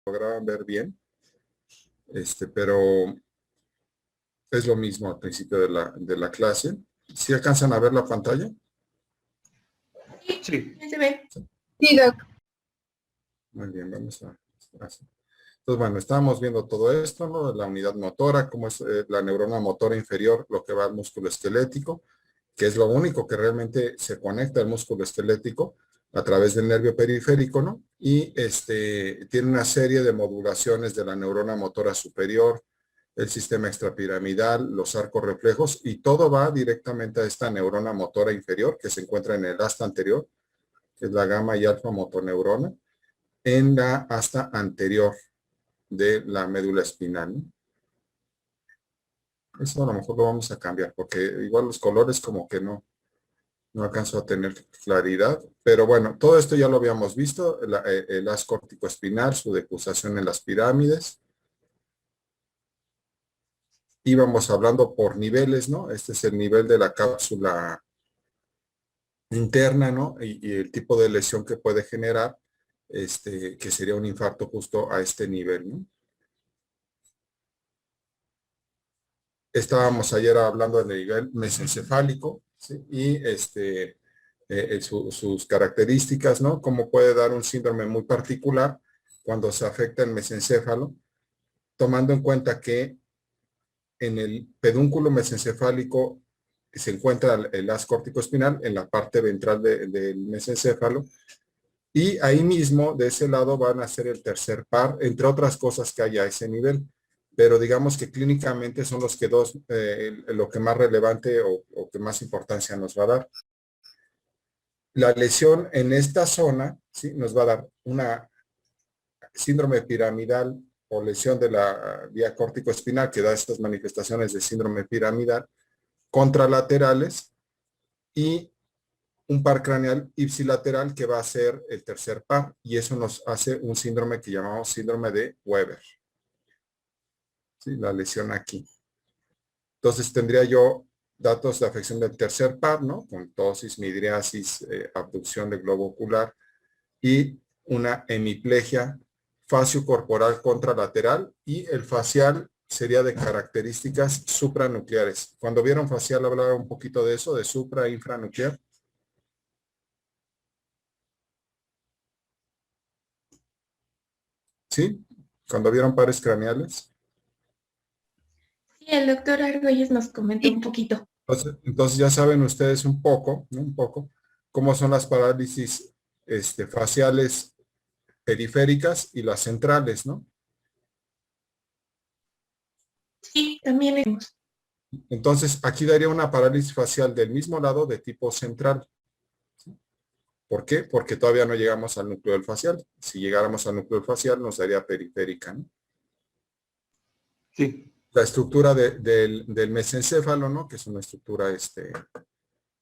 lograban ver bien, pero es lo mismo al principio de la clase. ¿Sí alcanzan a ver la pantalla? Sí. Se ve. Sí, Doc. Muy bien, vamos a hacer. Entonces, bueno, estábamos viendo todo esto, ¿no? La unidad motora, cómo es la neurona motora inferior, lo que va al músculo esquelético, que es lo único que realmente se conecta al músculo esquelético a través del nervio periférico, ¿no? Y tiene una serie de modulaciones de la neurona motora superior, el sistema extrapiramidal, los arcos reflejos, y todo va directamente a esta neurona motora inferior que se encuentra en el asta anterior, que es la gamma y alfa motoneurona, en la asta anterior de la médula espinal, ¿no? Eso a lo mejor lo vamos a cambiar, porque igual los colores como que no alcanzo a tener claridad, pero bueno, todo esto ya lo habíamos visto, el haz córtico-espinal, su decusación en las pirámides. Íbamos hablando por niveles, ¿no? Este es el nivel de la cápsula interna, ¿no? Y el tipo de lesión que puede generar, que sería un infarto justo a este nivel, ¿no? Estábamos ayer hablando del nivel mesencefálico, ¿sí? Y sus características, ¿no? Cómo puede dar un síndrome muy particular cuando se afecta el mesencéfalo, tomando en cuenta que en el pedúnculo mesencefálico se encuentra el haz córtico-espinal en la parte ventral del mesencéfalo, y ahí mismo, de ese lado, van a ser el tercer par, entre otras cosas que hay a ese nivel. Pero digamos que clínicamente son los que lo que más relevante o que más importancia nos va a dar. La lesión en esta zona, ¿sí? Nos va a dar una síndrome piramidal o lesión de la vía córtico-espinal que da estas manifestaciones de síndrome piramidal contralaterales, y un par craneal ipsilateral que va a ser el tercer par, y eso nos hace un síndrome que llamamos síndrome de Weber. ¿Sí? La lesión aquí. Entonces tendría yo datos de afección del tercer par, ¿no? Con ptosis, midriasis, abducción del globo ocular y una hemiplegia faciocorporal contralateral, y el facial sería de características supranucleares. Cuando vieron facial hablaba un poquito de eso, de supra e infranuclear. ¿Sí? Cuando vieron pares craneales. Sí, el doctor Argüelles nos comentó un poquito. Entonces ya saben ustedes un poco, ¿no? Un poco, cómo son las parálisis faciales periféricas y las centrales, ¿no? Sí, también leemos. Entonces aquí daría una parálisis facial del mismo lado de tipo central. ¿Por qué? Porque todavía no llegamos al núcleo del facial. Si llegáramos al núcleo del facial nos daría periférica, ¿no? Sí. La estructura del mesencéfalo, ¿no? Que es una estructura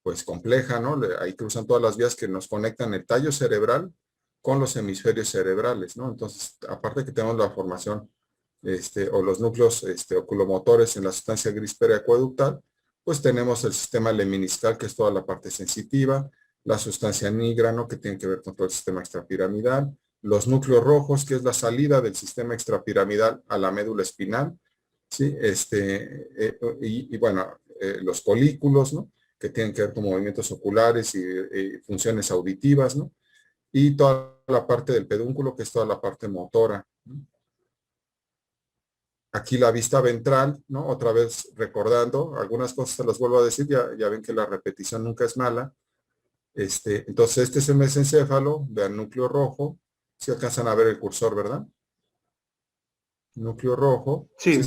pues compleja, ¿no? Ahí cruzan todas las vías que nos conectan el tallo cerebral con los hemisferios cerebrales, ¿no? Entonces, aparte que tenemos la formación o los núcleos oculomotores en la sustancia gris periacueductal, pues tenemos el sistema lemniscal, que es toda la parte sensitiva, la sustancia nigra, ¿no? Que tiene que ver con todo el sistema extrapiramidal, los núcleos rojos, que es la salida del sistema extrapiramidal a la médula espinal, ¿sí? Y bueno, los colículos, ¿no? Que tienen que ver con movimientos oculares y funciones auditivas, ¿no? Y toda la parte del pedúnculo, que es toda la parte motora, ¿no? Aquí la vista ventral, ¿no? Otra vez recordando, algunas cosas se las vuelvo a decir, ya ven que la repetición nunca es mala. Entonces este es el mesencéfalo, vean núcleo rojo, si alcanzan a ver el cursor, ¿verdad? Núcleo rojo. Sí.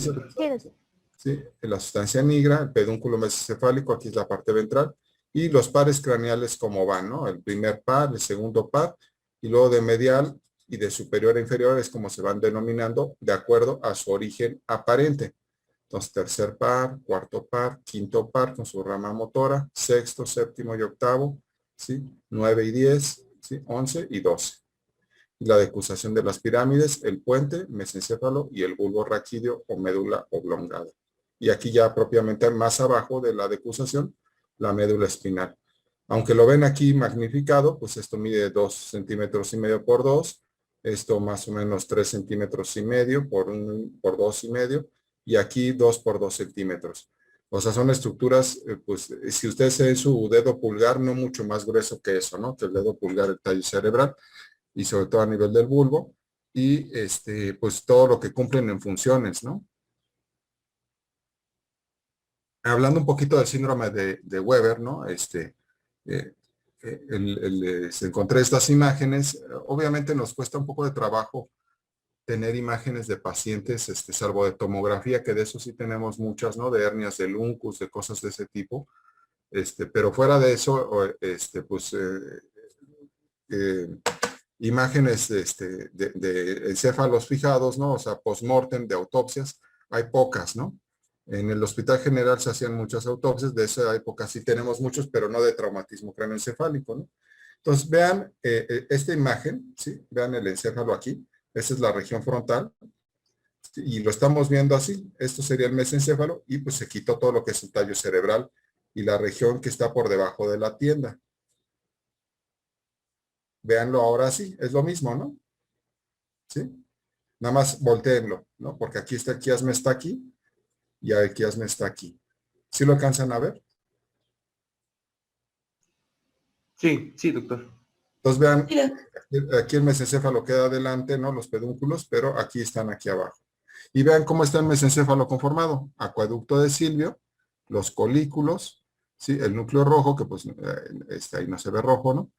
¿Sí? La sustancia negra, el pedúnculo mesencefálico, aquí es la parte ventral, y los pares craneales como van, ¿no? El primer par, el segundo par, y luego de medial y de superior a inferior es como se van denominando de acuerdo a su origen aparente. Entonces, tercer par, cuarto par, quinto par con su rama motora, sexto, séptimo y octavo, ¿sí? 9 y 10, ¿sí? 11 y 12. Y la decusación de las pirámides, el puente, mesencéfalo y el bulbo raquídeo o médula oblongada. Y aquí ya propiamente más abajo de la decusación, la médula espinal. Aunque lo ven aquí magnificado, pues esto mide 2,5 centímetros por 2, esto más o menos 3,5 cm por 2,5, y aquí 2 por 2 cm. O sea, son estructuras, pues si ustedes ven su dedo pulgar, no mucho más grueso que eso, ¿no? Que el dedo pulgar, el tallo cerebral, y sobre todo a nivel del bulbo, y pues todo lo que cumplen en funciones, ¿no? Hablando un poquito del síndrome de Weber, ¿no? Eh, encontré estas imágenes. Obviamente nos cuesta un poco de trabajo tener imágenes de pacientes, salvo de tomografía, que de eso sí tenemos muchas, ¿no? De hernias del uncus, de cosas de ese tipo. Pero fuera de eso, pues, eh, imágenes de encéfalos fijados, ¿no? O sea, post-mortem, de autopsias, hay pocas, ¿no? En el Hospital General se hacían muchas autopsias, de esa época sí tenemos muchos, pero no de traumatismo cráneoencefálico, ¿no? Entonces, vean esta imagen, ¿sí? Vean el encéfalo aquí, esa es la región frontal, ¿sí? Y lo estamos viendo así, esto sería el mesencéfalo, y pues se quitó todo lo que es el tallo cerebral y la región que está por debajo de la tienda. Véanlo ahora sí, es lo mismo, ¿no? ¿Sí? Nada más volteenlo, ¿no? Porque aquí está el quiasma, está aquí, y el quiasma está aquí. ¿Sí lo alcanzan a ver? Sí, sí, doctor. Entonces vean, Sí, aquí el mesencéfalo queda adelante, ¿no? Los pedúnculos, pero aquí están aquí abajo. Y vean cómo está el mesencéfalo conformado. Acueducto de Silvio, los colículos, ¿sí? El núcleo rojo, que pues ahí no se ve rojo, ¿no?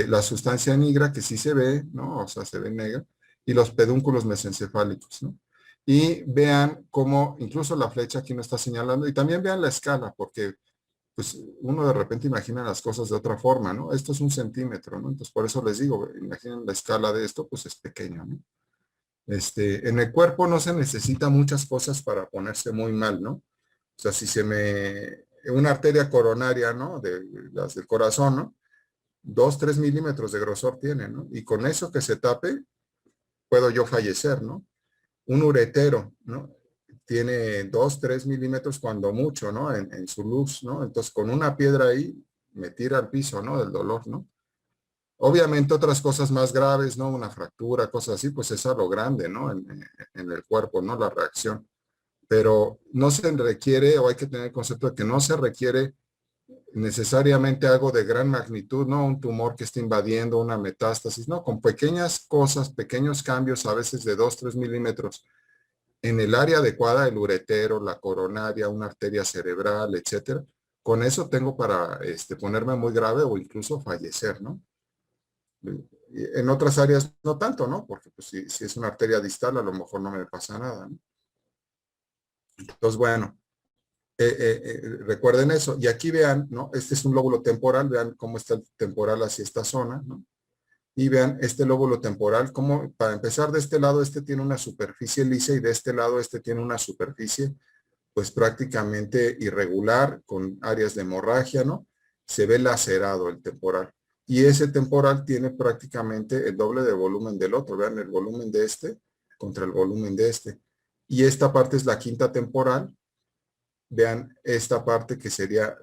La sustancia negra, que sí se ve, ¿no? O sea, se ve negra, y los pedúnculos mesencefálicos, ¿no? Y vean cómo incluso la flecha aquí no está señalando, y también vean la escala, porque pues uno de repente imagina las cosas de otra forma, ¿no? Esto es 1 cm, ¿no? Entonces por eso les digo, imaginen la escala de esto, pues es pequeño, ¿no? En el cuerpo no se necesita muchas cosas para ponerse muy mal, ¿no? O sea, si se me, una arteria coronaria, ¿no? De las del corazón, ¿no? 2, 3 milímetros de grosor tiene, ¿no? Y con eso que se tape, puedo yo fallecer, ¿no? Un uretero, ¿no? Tiene 2, 3 milímetros cuando mucho, ¿no? En su luz, ¿no? Entonces, con una piedra ahí, me tira al piso, ¿no? Del dolor, ¿no? Obviamente otras cosas más graves, ¿no? Una fractura, cosas así, pues es a lo grande, ¿no? En el cuerpo, ¿no? La reacción. Pero no se requiere, o hay que tener el concepto de que no se requiere necesariamente algo de gran magnitud, ¿no? Un tumor que esté invadiendo, una metástasis, ¿no? Con pequeñas cosas, pequeños cambios, a veces de 2, 3 milímetros, en el área adecuada, el uretero, la coronaria, una arteria cerebral, etcétera. Con eso tengo para ponerme muy grave o incluso fallecer, ¿no? En otras áreas no tanto, ¿no? Porque pues, si es una arteria distal, a lo mejor no me pasa nada, ¿no? Entonces, bueno, recuerden eso. Y aquí vean, ¿no? Este es un lóbulo temporal, vean cómo está el temporal hacia esta zona, ¿no? Y vean este lóbulo temporal, como para empezar de este lado, este tiene una superficie lisa y de este lado, este tiene una superficie pues prácticamente irregular, con áreas de hemorragia, ¿no? Se ve lacerado el temporal. Y ese temporal tiene prácticamente el doble de volumen del otro. Vean el volumen de este contra el volumen de este. Y esta parte es la quinta temporal. Vean esta parte que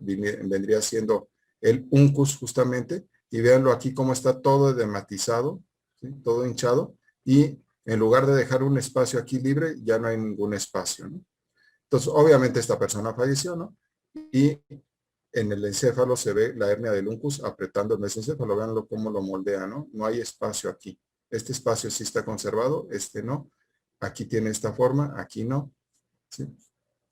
vendría siendo el uncus justamente. Y véanlo aquí cómo está todo edematizado, ¿sí? Todo hinchado. Y en lugar de dejar un espacio aquí libre, ya no hay ningún espacio, ¿no? Entonces, obviamente esta persona falleció, ¿no? Y en el encéfalo se ve la hernia del uncus apretando el mesencéfalo. Veanlo cómo lo moldea, ¿no? No hay espacio aquí. Este espacio sí está conservado, este no. Aquí tiene esta forma, aquí no. ¿Sí?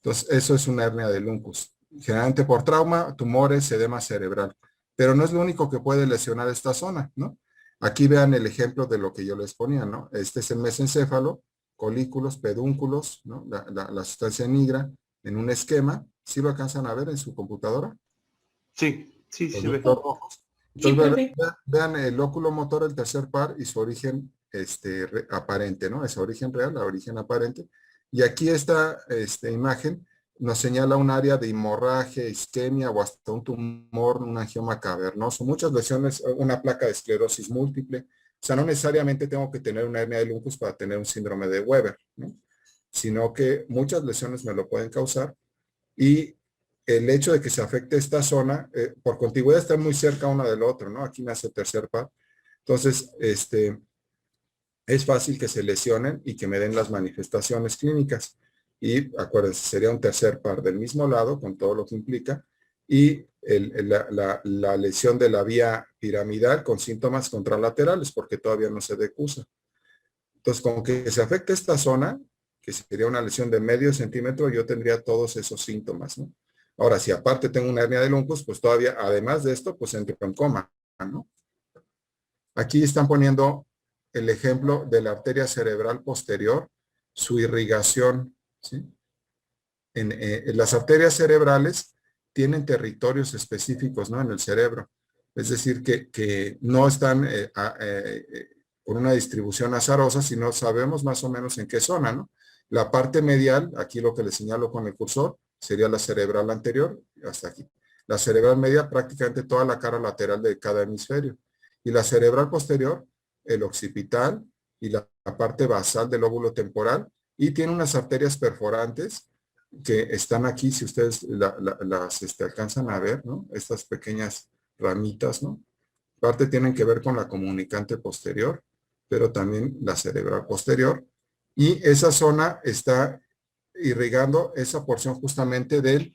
Entonces, eso es una hernia del uncus. Generalmente por trauma, tumores, edema cerebral. Pero no es lo único que puede lesionar esta zona, ¿no? Aquí vean el ejemplo de lo que yo les ponía, ¿no? Este es el mesencéfalo, colículos, pedúnculos, ¿no? La sustancia negra en un esquema. ¿Sí lo alcanzan a ver en su computadora? Sí, sí, sí Los se ve. núcleos rojos. sí, Entonces, profe. vean el lóculo motor, el tercer par y su origen aparente, ¿no? Ese origen real, la origen aparente. Y aquí esta imagen nos señala un área de hemorragia, isquemia o hasta un tumor, un angioma cavernoso, muchas lesiones, una placa de esclerosis múltiple. O sea, no necesariamente tengo que tener una hernia de Lucas para tener un síndrome de Weber, ¿no? Sino que muchas lesiones me lo pueden causar, y el hecho de que se afecte esta zona, por contigüidad está muy cerca una del otro, ¿no? Aquí nace el tercer par. Entonces, es fácil que se lesionen y que me den las manifestaciones clínicas. Y acuérdense, sería un tercer par del mismo lado, con todo lo que implica, y la lesión de la vía piramidal con síntomas contralaterales, porque todavía no se decusa. Entonces, con que se afecte esta zona, que sería una lesión de medio centímetro, yo tendría todos esos síntomas, ¿no? Ahora, si aparte tengo una hernia de Lunkus, pues todavía, además de esto, pues entro en coma, ¿no? Aquí están poniendo el ejemplo de la arteria cerebral posterior, su irrigación, ¿sí? Las arterias cerebrales tienen territorios específicos, ¿no? En el cerebro. Es decir, que no están por una distribución azarosa, sino sabemos más o menos en qué zona, ¿no? La parte medial, aquí lo que les señalo con el cursor, sería la cerebral anterior, hasta aquí. La cerebral media, prácticamente toda la cara lateral de cada hemisferio. Y la cerebral posterior, el occipital y la parte basal del lóbulo temporal, y tiene unas arterias perforantes que están aquí, si ustedes las alcanzan a ver, ¿no? Estas pequeñas ramitas, ¿no? Parte tienen que ver con la comunicante posterior, pero también la cerebral posterior. Y esa zona está irrigando esa porción justamente del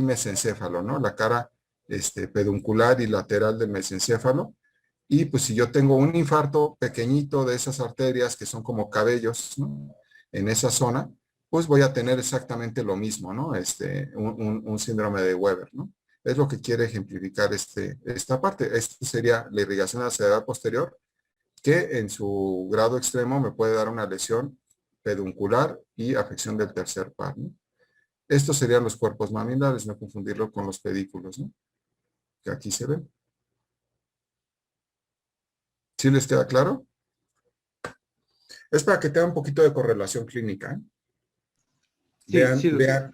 mesencéfalo, ¿no? La cara peduncular y lateral del mesencéfalo. Y pues si yo tengo un infarto pequeñito de esas arterias que son como cabellos, ¿no? En esa zona, pues voy a tener exactamente lo mismo, ¿no? Un síndrome de Weber, ¿no? Es lo que quiere ejemplificar esta parte. Esta sería la irrigación a la cerebral posterior, que en su grado extremo me puede dar una lesión peduncular y afección del tercer par, ¿no? Estos serían los cuerpos mamilares, no confundirlo con los pedículos, ¿no? Que aquí se ven. ¿Sí les queda claro? Es para que tenga un poquito de correlación clínica, ¿eh? Sí, sí, doctor.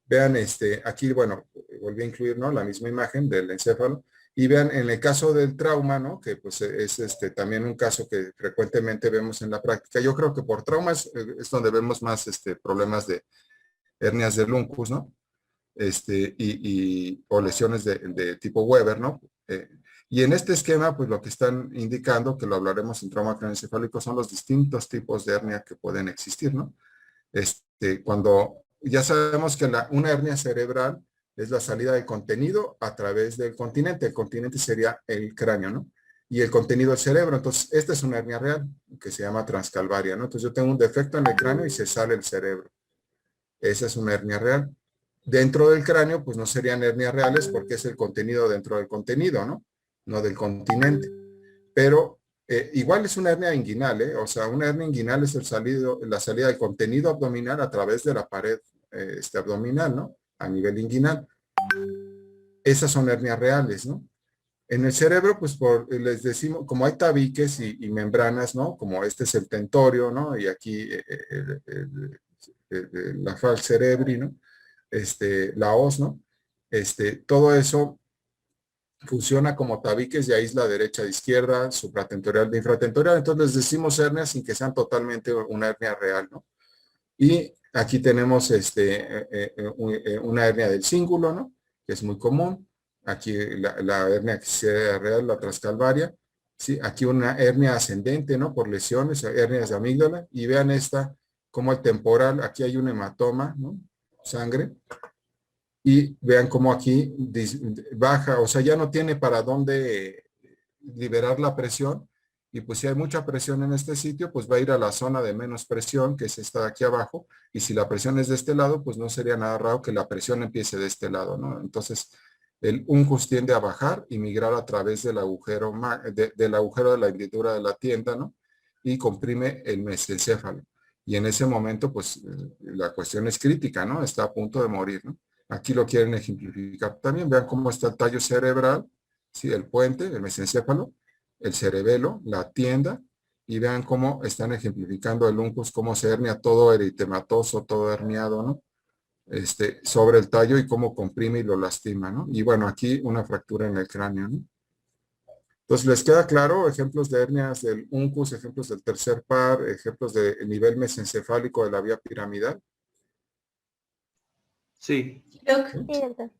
Vean, aquí, bueno, volví a incluir, ¿no? La misma imagen del encéfalo. Y vean, en el caso del trauma, ¿no? Que pues es también un caso que frecuentemente vemos en la práctica. Yo creo que por traumas es donde vemos más problemas de hernias de Lunkus, ¿no? O lesiones de tipo Weber, ¿no? Y en este esquema, pues lo que están indicando, que lo hablaremos en trauma craneoencefálico, son los distintos tipos de hernia que pueden existir, ¿no? Cuando ya sabemos que una hernia cerebral es la salida de contenido a través del continente. El continente sería el cráneo, ¿no? Y el contenido del cerebro. Entonces, esta es una hernia real que se llama transcalvaria, ¿no? Entonces, yo tengo un defecto en el cráneo y se sale el cerebro. Esa es una hernia real. Dentro del cráneo, pues no serían hernias reales porque es el contenido dentro del contenido, ¿no? No del continente. Pero igual es una hernia inguinal, ¿eh? O sea, una hernia inguinal es la salida del contenido abdominal a través de la pared abdominal, ¿no? A nivel inguinal. Esas son hernias reales, ¿no? En el cerebro, pues les decimos, como hay tabiques y membranas, ¿no? Como este es el tentorio, ¿no? Y aquí la fal cerebri, ¿no? La hoz, ¿no? Todo eso funciona como tabiques y aísla derecha de izquierda, supratentorial de infratentorial. Entonces les decimos hernias sin que sean totalmente una hernia real, ¿no? Y aquí tenemos una hernia del cíngulo, ¿no? Que es muy común. Aquí la hernia que sea real, la transcalvaria. ¿Sí? Aquí una hernia ascendente, ¿no? Por lesiones, hernias de amígdala. Y vean esta, como el temporal, aquí hay un hematoma, ¿no? Sangre. Y vean cómo aquí baja, o sea, ya no tiene para dónde liberar la presión. Y pues si hay mucha presión en este sitio, pues va a ir a la zona de menos presión, que es esta de aquí abajo. Y si la presión es de este lado, pues no sería nada raro que la presión empiece de este lado, ¿no? Entonces, el uncus tiende a bajar y migrar a través del agujero, del agujero de la hendidura de la tienda, ¿no? Y comprime el mesencéfalo. Y en ese momento, pues, la cuestión es crítica, ¿no? Está a punto de morir, ¿no? Aquí lo quieren ejemplificar también. Vean cómo está el tallo cerebral, ¿sí? El puente, el mesencéfalo, el cerebelo, la tienda, y vean cómo están ejemplificando el uncus, cómo se hernia todo eritematoso, todo herniado, ¿no? Sobre el tallo y cómo comprime y lo lastima, ¿no? Y bueno, aquí una fractura en el cráneo, ¿no? Entonces, ¿les queda claro? Ejemplos de hernias del uncus, ejemplos del tercer par, ejemplos de nivel mesencefálico de la vía piramidal. Sí. Doc. ¿Sí? Sí, doctor.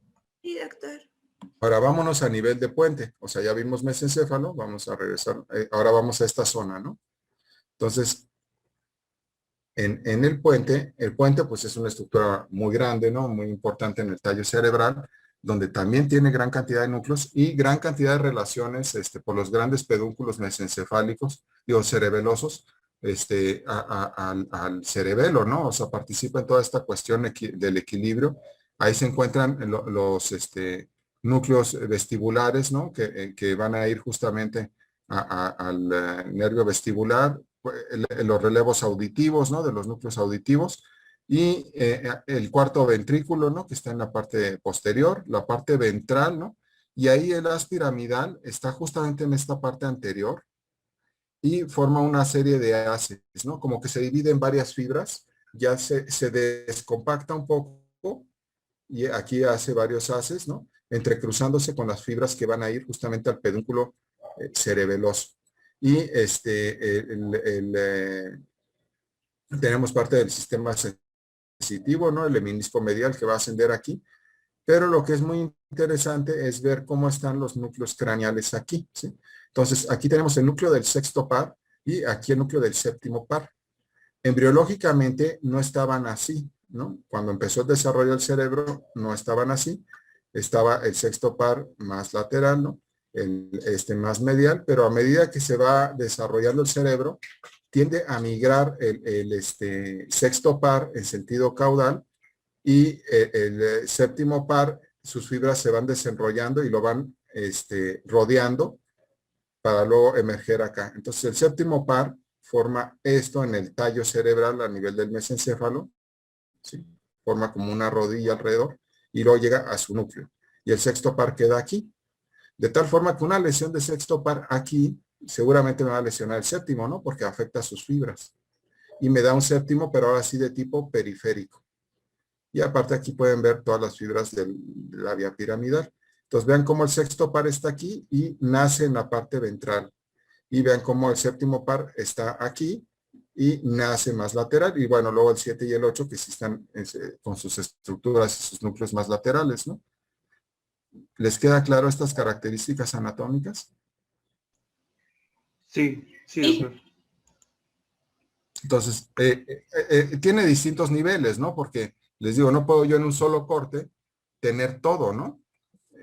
Sí, doctor. Ahora vámonos a nivel de puente. O sea, ya vimos mesencéfalo, vamos a regresar. Ahora vamos a esta zona, ¿no? Entonces, en el puente pues es una estructura muy grande, ¿no? Muy importante en el tallo cerebral, donde también tiene gran cantidad de núcleos y gran cantidad de relaciones por los grandes pedúnculos mesencefálicos, digo, cerebelosos, al cerebelo, ¿no? O sea, participa en toda esta cuestión del equilibrio. Ahí se encuentran los núcleos vestibulares, ¿no? Que van a ir justamente al nervio vestibular, los relevos auditivos, ¿no? De los núcleos auditivos, y el cuarto ventrículo, ¿no? Que está en la parte posterior, la parte ventral, ¿no? Y ahí el haz piramidal está justamente en esta parte anterior y forma una serie de haces, ¿no? Como que se divide en varias fibras, ya se descompacta un poco y aquí hace varios haces, ¿no? Entrecruzándose con las fibras que van a ir justamente al pedúnculo cerebeloso. Y tenemos parte del sistema sensitivo, ¿no? El heminisco medial que va a ascender aquí. Pero lo que es muy interesante es ver cómo están los núcleos craneales aquí, ¿sí? Entonces, aquí tenemos el núcleo del sexto par y aquí el núcleo del séptimo par. Embriológicamente no estaban así, ¿no? Cuando empezó el desarrollo del cerebro no estaban así. Estaba el sexto par más lateral, ¿no? Más medial, pero a medida que se va desarrollando el cerebro, tiende a migrar el sexto par en sentido caudal y el séptimo par, sus fibras se van desenrollando y lo van rodeando para luego emerger acá. Entonces el séptimo par forma esto en el tallo cerebral a nivel del mesencéfalo, ¿sí? Forma como una rodilla alrededor y luego llega a su núcleo. Y el sexto par queda aquí. De tal forma que una lesión de sexto par aquí seguramente me va a lesionar el séptimo, ¿no? Porque afecta a sus fibras. Y me da un séptimo, pero ahora sí de tipo periférico. Y aparte aquí pueden ver todas las fibras de la vía piramidal. Entonces vean cómo el sexto par está aquí y nace en la parte ventral. Y vean cómo el séptimo par está aquí y nace más lateral. Y bueno, luego el 7 y el 8 que sí están con sus estructuras y sus núcleos más laterales, ¿no? ¿Les queda claro estas características anatómicas? Sí, sí, Sí, doctor. Entonces, tiene distintos niveles, ¿no? Porque les digo, no puedo yo en un solo corte tener todo, ¿no?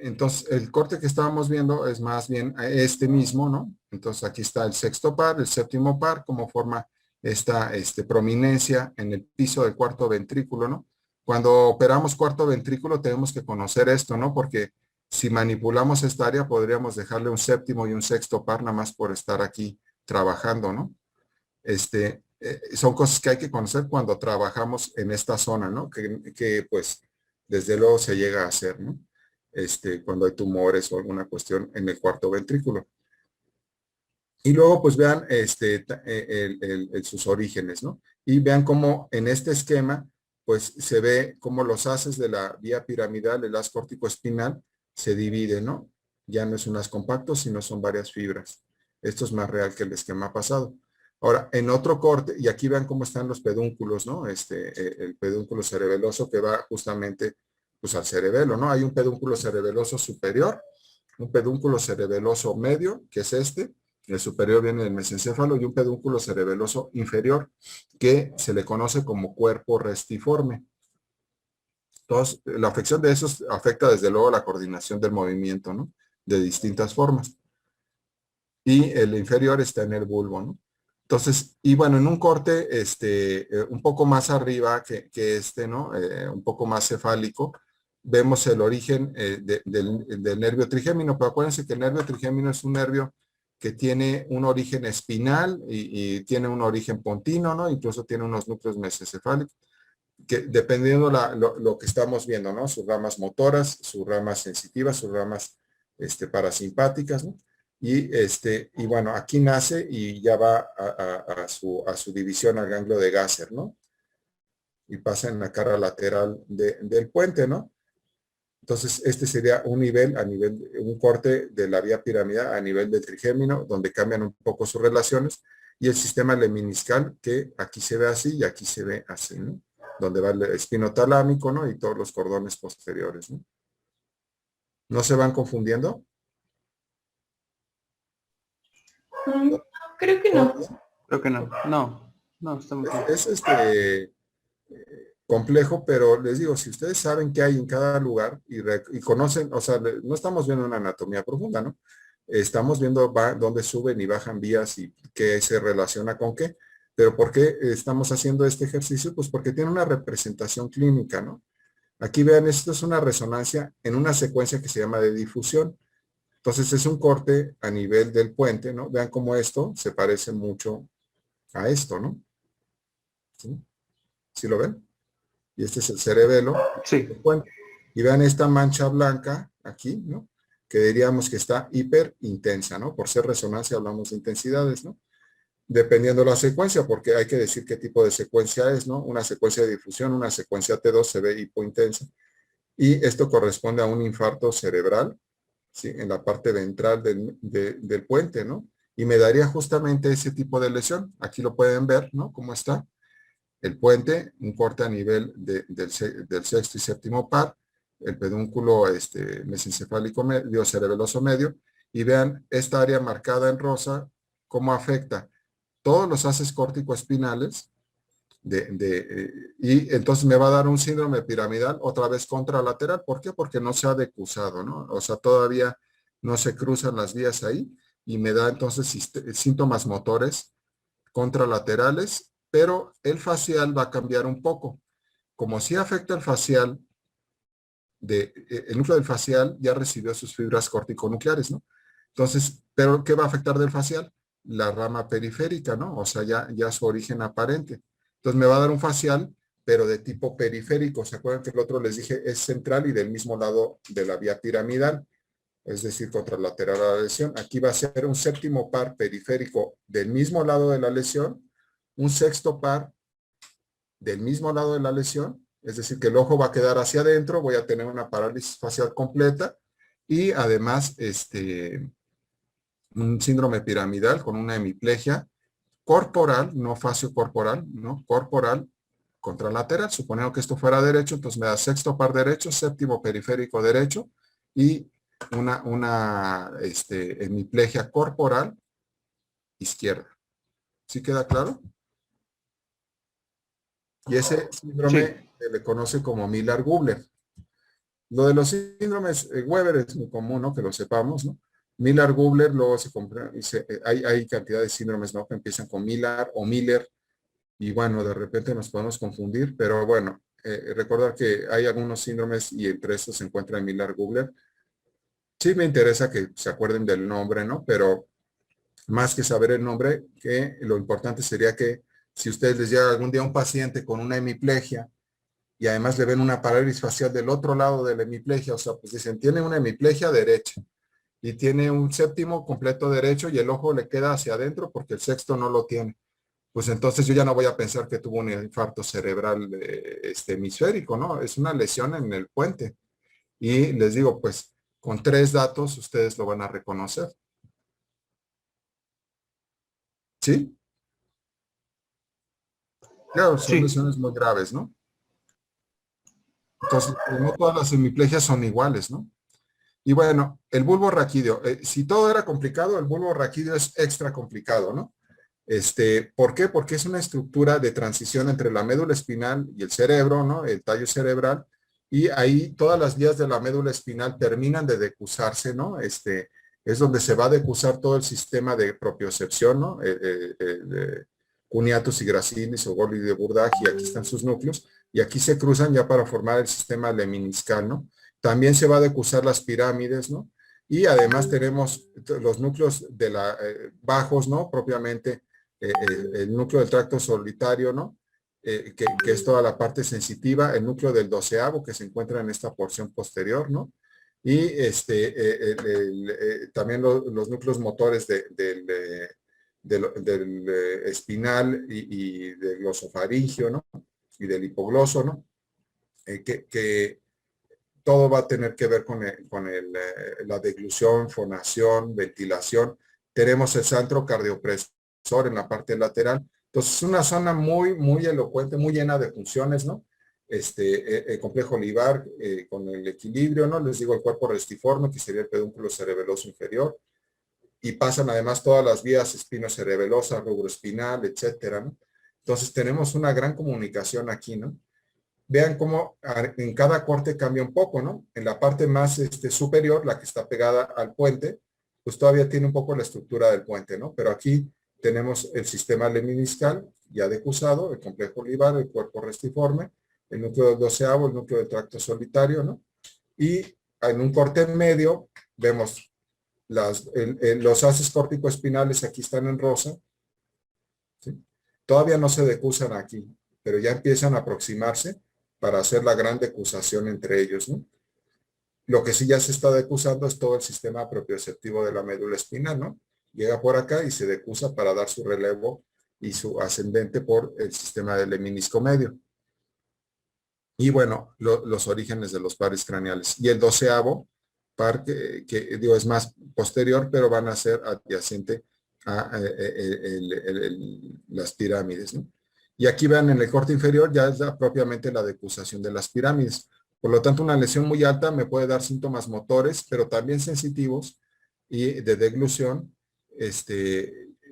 Entonces, el corte que estábamos viendo es más bien este mismo, ¿no? Entonces, aquí está el sexto par, el séptimo par, como forma esta prominencia en el piso del cuarto ventrículo, ¿no? Cuando operamos cuarto ventrículo tenemos que conocer esto, ¿no? Porque si manipulamos esta área podríamos dejarle un séptimo y un sexto par nada más por estar aquí trabajando, ¿no? Son cosas que hay que conocer cuando trabajamos en esta zona, ¿no? Que pues desde luego se llega a hacer, ¿no? Cuando hay tumores o alguna cuestión en el cuarto ventrículo. Y luego pues vean sus orígenes, ¿no? Y vean cómo en este esquema pues se ve cómo los haces de la vía piramidal, el haz córtico-espinal, se divide, ¿no? Ya no es un haz compacto, sino son varias fibras. Esto es más real que el esquema pasado. Ahora, en otro corte, y aquí vean cómo están los pedúnculos, ¿no? El pedúnculo cerebeloso que va justamente pues al cerebelo, ¿no? Hay un pedúnculo cerebeloso superior, un pedúnculo cerebeloso medio, que es el superior viene del mesencéfalo, y un pedúnculo cerebeloso inferior, que se le conoce como cuerpo restiforme. Entonces, la afección de esos afecta desde luego la coordinación del movimiento, ¿no? De distintas formas. Y el inferior está en el bulbo, ¿no? Entonces, y bueno, en un corte un poco más arriba que ¿no? Un poco más cefálico, vemos el origen del nervio trigémino, pero acuérdense que el nervio trigémino es un nervio que tiene un origen espinal y tiene un origen pontino, ¿no? Incluso tiene unos núcleos mesencefálicos, que dependiendo lo que estamos viendo, ¿no? Sus ramas motoras, sus ramas sensitivas, sus ramas parasimpáticas, ¿no? Y bueno, aquí nace y ya va a su división al ganglio de Gasser, ¿no? Y pasa en la cara lateral del puente, ¿no? Entonces, este sería un nivel, un corte de la vía piramidal a nivel del trigémino, donde cambian un poco sus relaciones, y el sistema lemniscal, que aquí se ve así y aquí se ve así, ¿no? Donde va el espinotalámico, ¿no? Y todos los cordones posteriores, ¿no? ¿No se van confundiendo? creo que no. Creo que no. No, está muy claro. Es complejo, pero les digo, si ustedes saben qué hay en cada lugar y conocen, o sea, no estamos viendo una anatomía profunda, ¿no? Estamos viendo dónde suben y bajan vías y qué se relaciona con qué. Pero ¿por qué estamos haciendo este ejercicio? Pues porque tiene una representación clínica, ¿no? Aquí vean, esto es una resonancia en una secuencia que se llama de difusión. Entonces es un corte a nivel del puente, ¿no? Vean cómo esto se parece mucho a esto, ¿no? ¿Sí? ¿Sí lo ven? Y este es el cerebelo Sí. del puente. Y vean esta mancha blanca aquí, ¿no? Que diríamos que está hiper intensa, ¿no? Por ser resonancia hablamos de intensidades, ¿no? Dependiendo la secuencia, porque hay que decir qué tipo de secuencia es, ¿no? Una secuencia de difusión, una secuencia T2 se ve hipointensa. Y esto corresponde a un infarto cerebral, ¿sí? En la parte ventral del puente, ¿no? Y me daría justamente ese tipo de lesión. Aquí lo pueden ver, ¿no? Cómo está el puente, un corte a nivel del sexto y séptimo par, el pedúnculo mesencefálico medio, cerebeloso medio, y vean esta área marcada en rosa, cómo afecta todos los haces córtico-espinales, y entonces me va a dar un síndrome piramidal otra vez contralateral. ¿Por qué? Porque no se ha decusado, ¿no? O sea, todavía no se cruzan las vías ahí y me da entonces síntomas motores contralaterales, pero el facial va a cambiar un poco. Como sí afecta el facial, el núcleo del facial ya recibió sus fibras corticonucleares, ¿no? Entonces, ¿pero qué va a afectar del facial? La rama periférica, ¿no? O sea, ya su origen aparente. Entonces me va a dar un facial, pero de tipo periférico. ¿Se acuerdan que el otro les dije es central y del mismo lado de la vía piramidal? Es decir, contralateral a la lesión. Aquí va a ser un séptimo par periférico del mismo lado de la lesión, un sexto par del mismo lado de la lesión, es decir, que el ojo va a quedar hacia adentro, voy a tener una parálisis facial completa y además un síndrome piramidal con una hemiplegia corporal, no faciocorporal, ¿no? Corporal contralateral. Suponiendo que esto fuera derecho, entonces me da sexto par derecho, séptimo periférico derecho y una hemiplegia corporal izquierda. ¿Sí queda claro? Y ese Sí. síndrome se le conoce como Miller-Gubler. Lo de los síndromes Weber es muy común, ¿no? Que lo sepamos, ¿no? Miller-Gubler, luego hay cantidad de síndromes, ¿no? Que empiezan con Miller o Miller, y bueno, de repente nos podemos confundir, pero bueno, recordar que hay algunos síndromes y entre estos se encuentra el Miller-Gubler. Sí me interesa que se acuerden del nombre, ¿no? Pero más que saber el nombre, que lo importante sería que si ustedes les llega algún día un paciente con una hemiplegia y además le ven una parálisis facial del otro lado de la hemiplegia, o sea, pues dicen, tiene una hemiplegia derecha y tiene un séptimo completo derecho y el ojo le queda hacia adentro porque el sexto no lo tiene. Pues entonces yo ya no voy a pensar que tuvo un infarto cerebral hemisférico, ¿no? Es una lesión en el puente. Y les digo, pues con 3 datos ustedes lo van a reconocer. ¿Sí? Claro, son Sí. lesiones muy graves, ¿no? Entonces, no todas las hemiplegias son iguales, ¿no? Y bueno, el bulbo raquídeo. Si todo era complicado, el bulbo raquídeo es extra complicado, ¿no? ¿Por qué? Porque es una estructura de transición entre la médula espinal y el cerebro, ¿no? El tallo cerebral. Y ahí todas las vías de la médula espinal terminan de decusarse, ¿no? Es donde se va a decusar todo el sistema de propiocepción, ¿no? Cuneatus y gracilis o Gorley de Burdach, y aquí están sus núcleos, y aquí se cruzan ya para formar el sistema lemniscal, ¿no? También se va a decusar las pirámides, ¿no? Y además tenemos los núcleos de bajos, ¿no? Propiamente el núcleo del tracto solitario, ¿no? Que es toda la parte sensitiva, el núcleo del doceavo que se encuentra en esta porción posterior, ¿no? Y también los núcleos motores del espinal y del glosofaringio, ¿no? Y del hipogloso, ¿no? Que todo va a tener que ver con la deglución, fonación, ventilación. Tenemos el centro cardiopresor en la parte lateral. Entonces, es una zona muy, muy elocuente, muy llena de funciones, ¿no? El complejo olivar con el equilibrio, ¿no? Les digo, el cuerpo restiforme, que sería el pedúnculo cerebeloso inferior. y pasan además todas las vías espinocerebelosa, rubroespinal, etcétera, ¿no? Entonces tenemos una gran comunicación aquí, ¿no? Vean cómo en cada corte cambia un poco, ¿no? En la parte más superior, la que está pegada al puente, pues todavía tiene un poco la estructura del puente, ¿no? Pero aquí tenemos el sistema lemniscal ya decusado, el complejo olivar, el cuerpo restiforme, el núcleo del doceavo, el núcleo del tracto solitario, ¿no? Y en un corte medio vemos los haces córtico-espinales, aquí están en rosa, ¿sí? Todavía no se decusan aquí, pero ya empiezan a aproximarse para hacer la gran decusación entre ellos, ¿no? Lo que sí ya se está decusando es todo el sistema propioceptivo de la médula espinal, ¿no? Llega por acá y se decusa para dar su relevo y su ascendente por el sistema del lemnisco medio. Y bueno, los orígenes de los pares craneales. Y el doceavo par que digo es más posterior, pero van a ser adyacente a las pirámides, ¿no? Y aquí vean en el corte inferior ya es propiamente la decusación de las pirámides. Por lo tanto, una lesión muy alta me puede dar síntomas motores, pero también sensitivos y de deglución,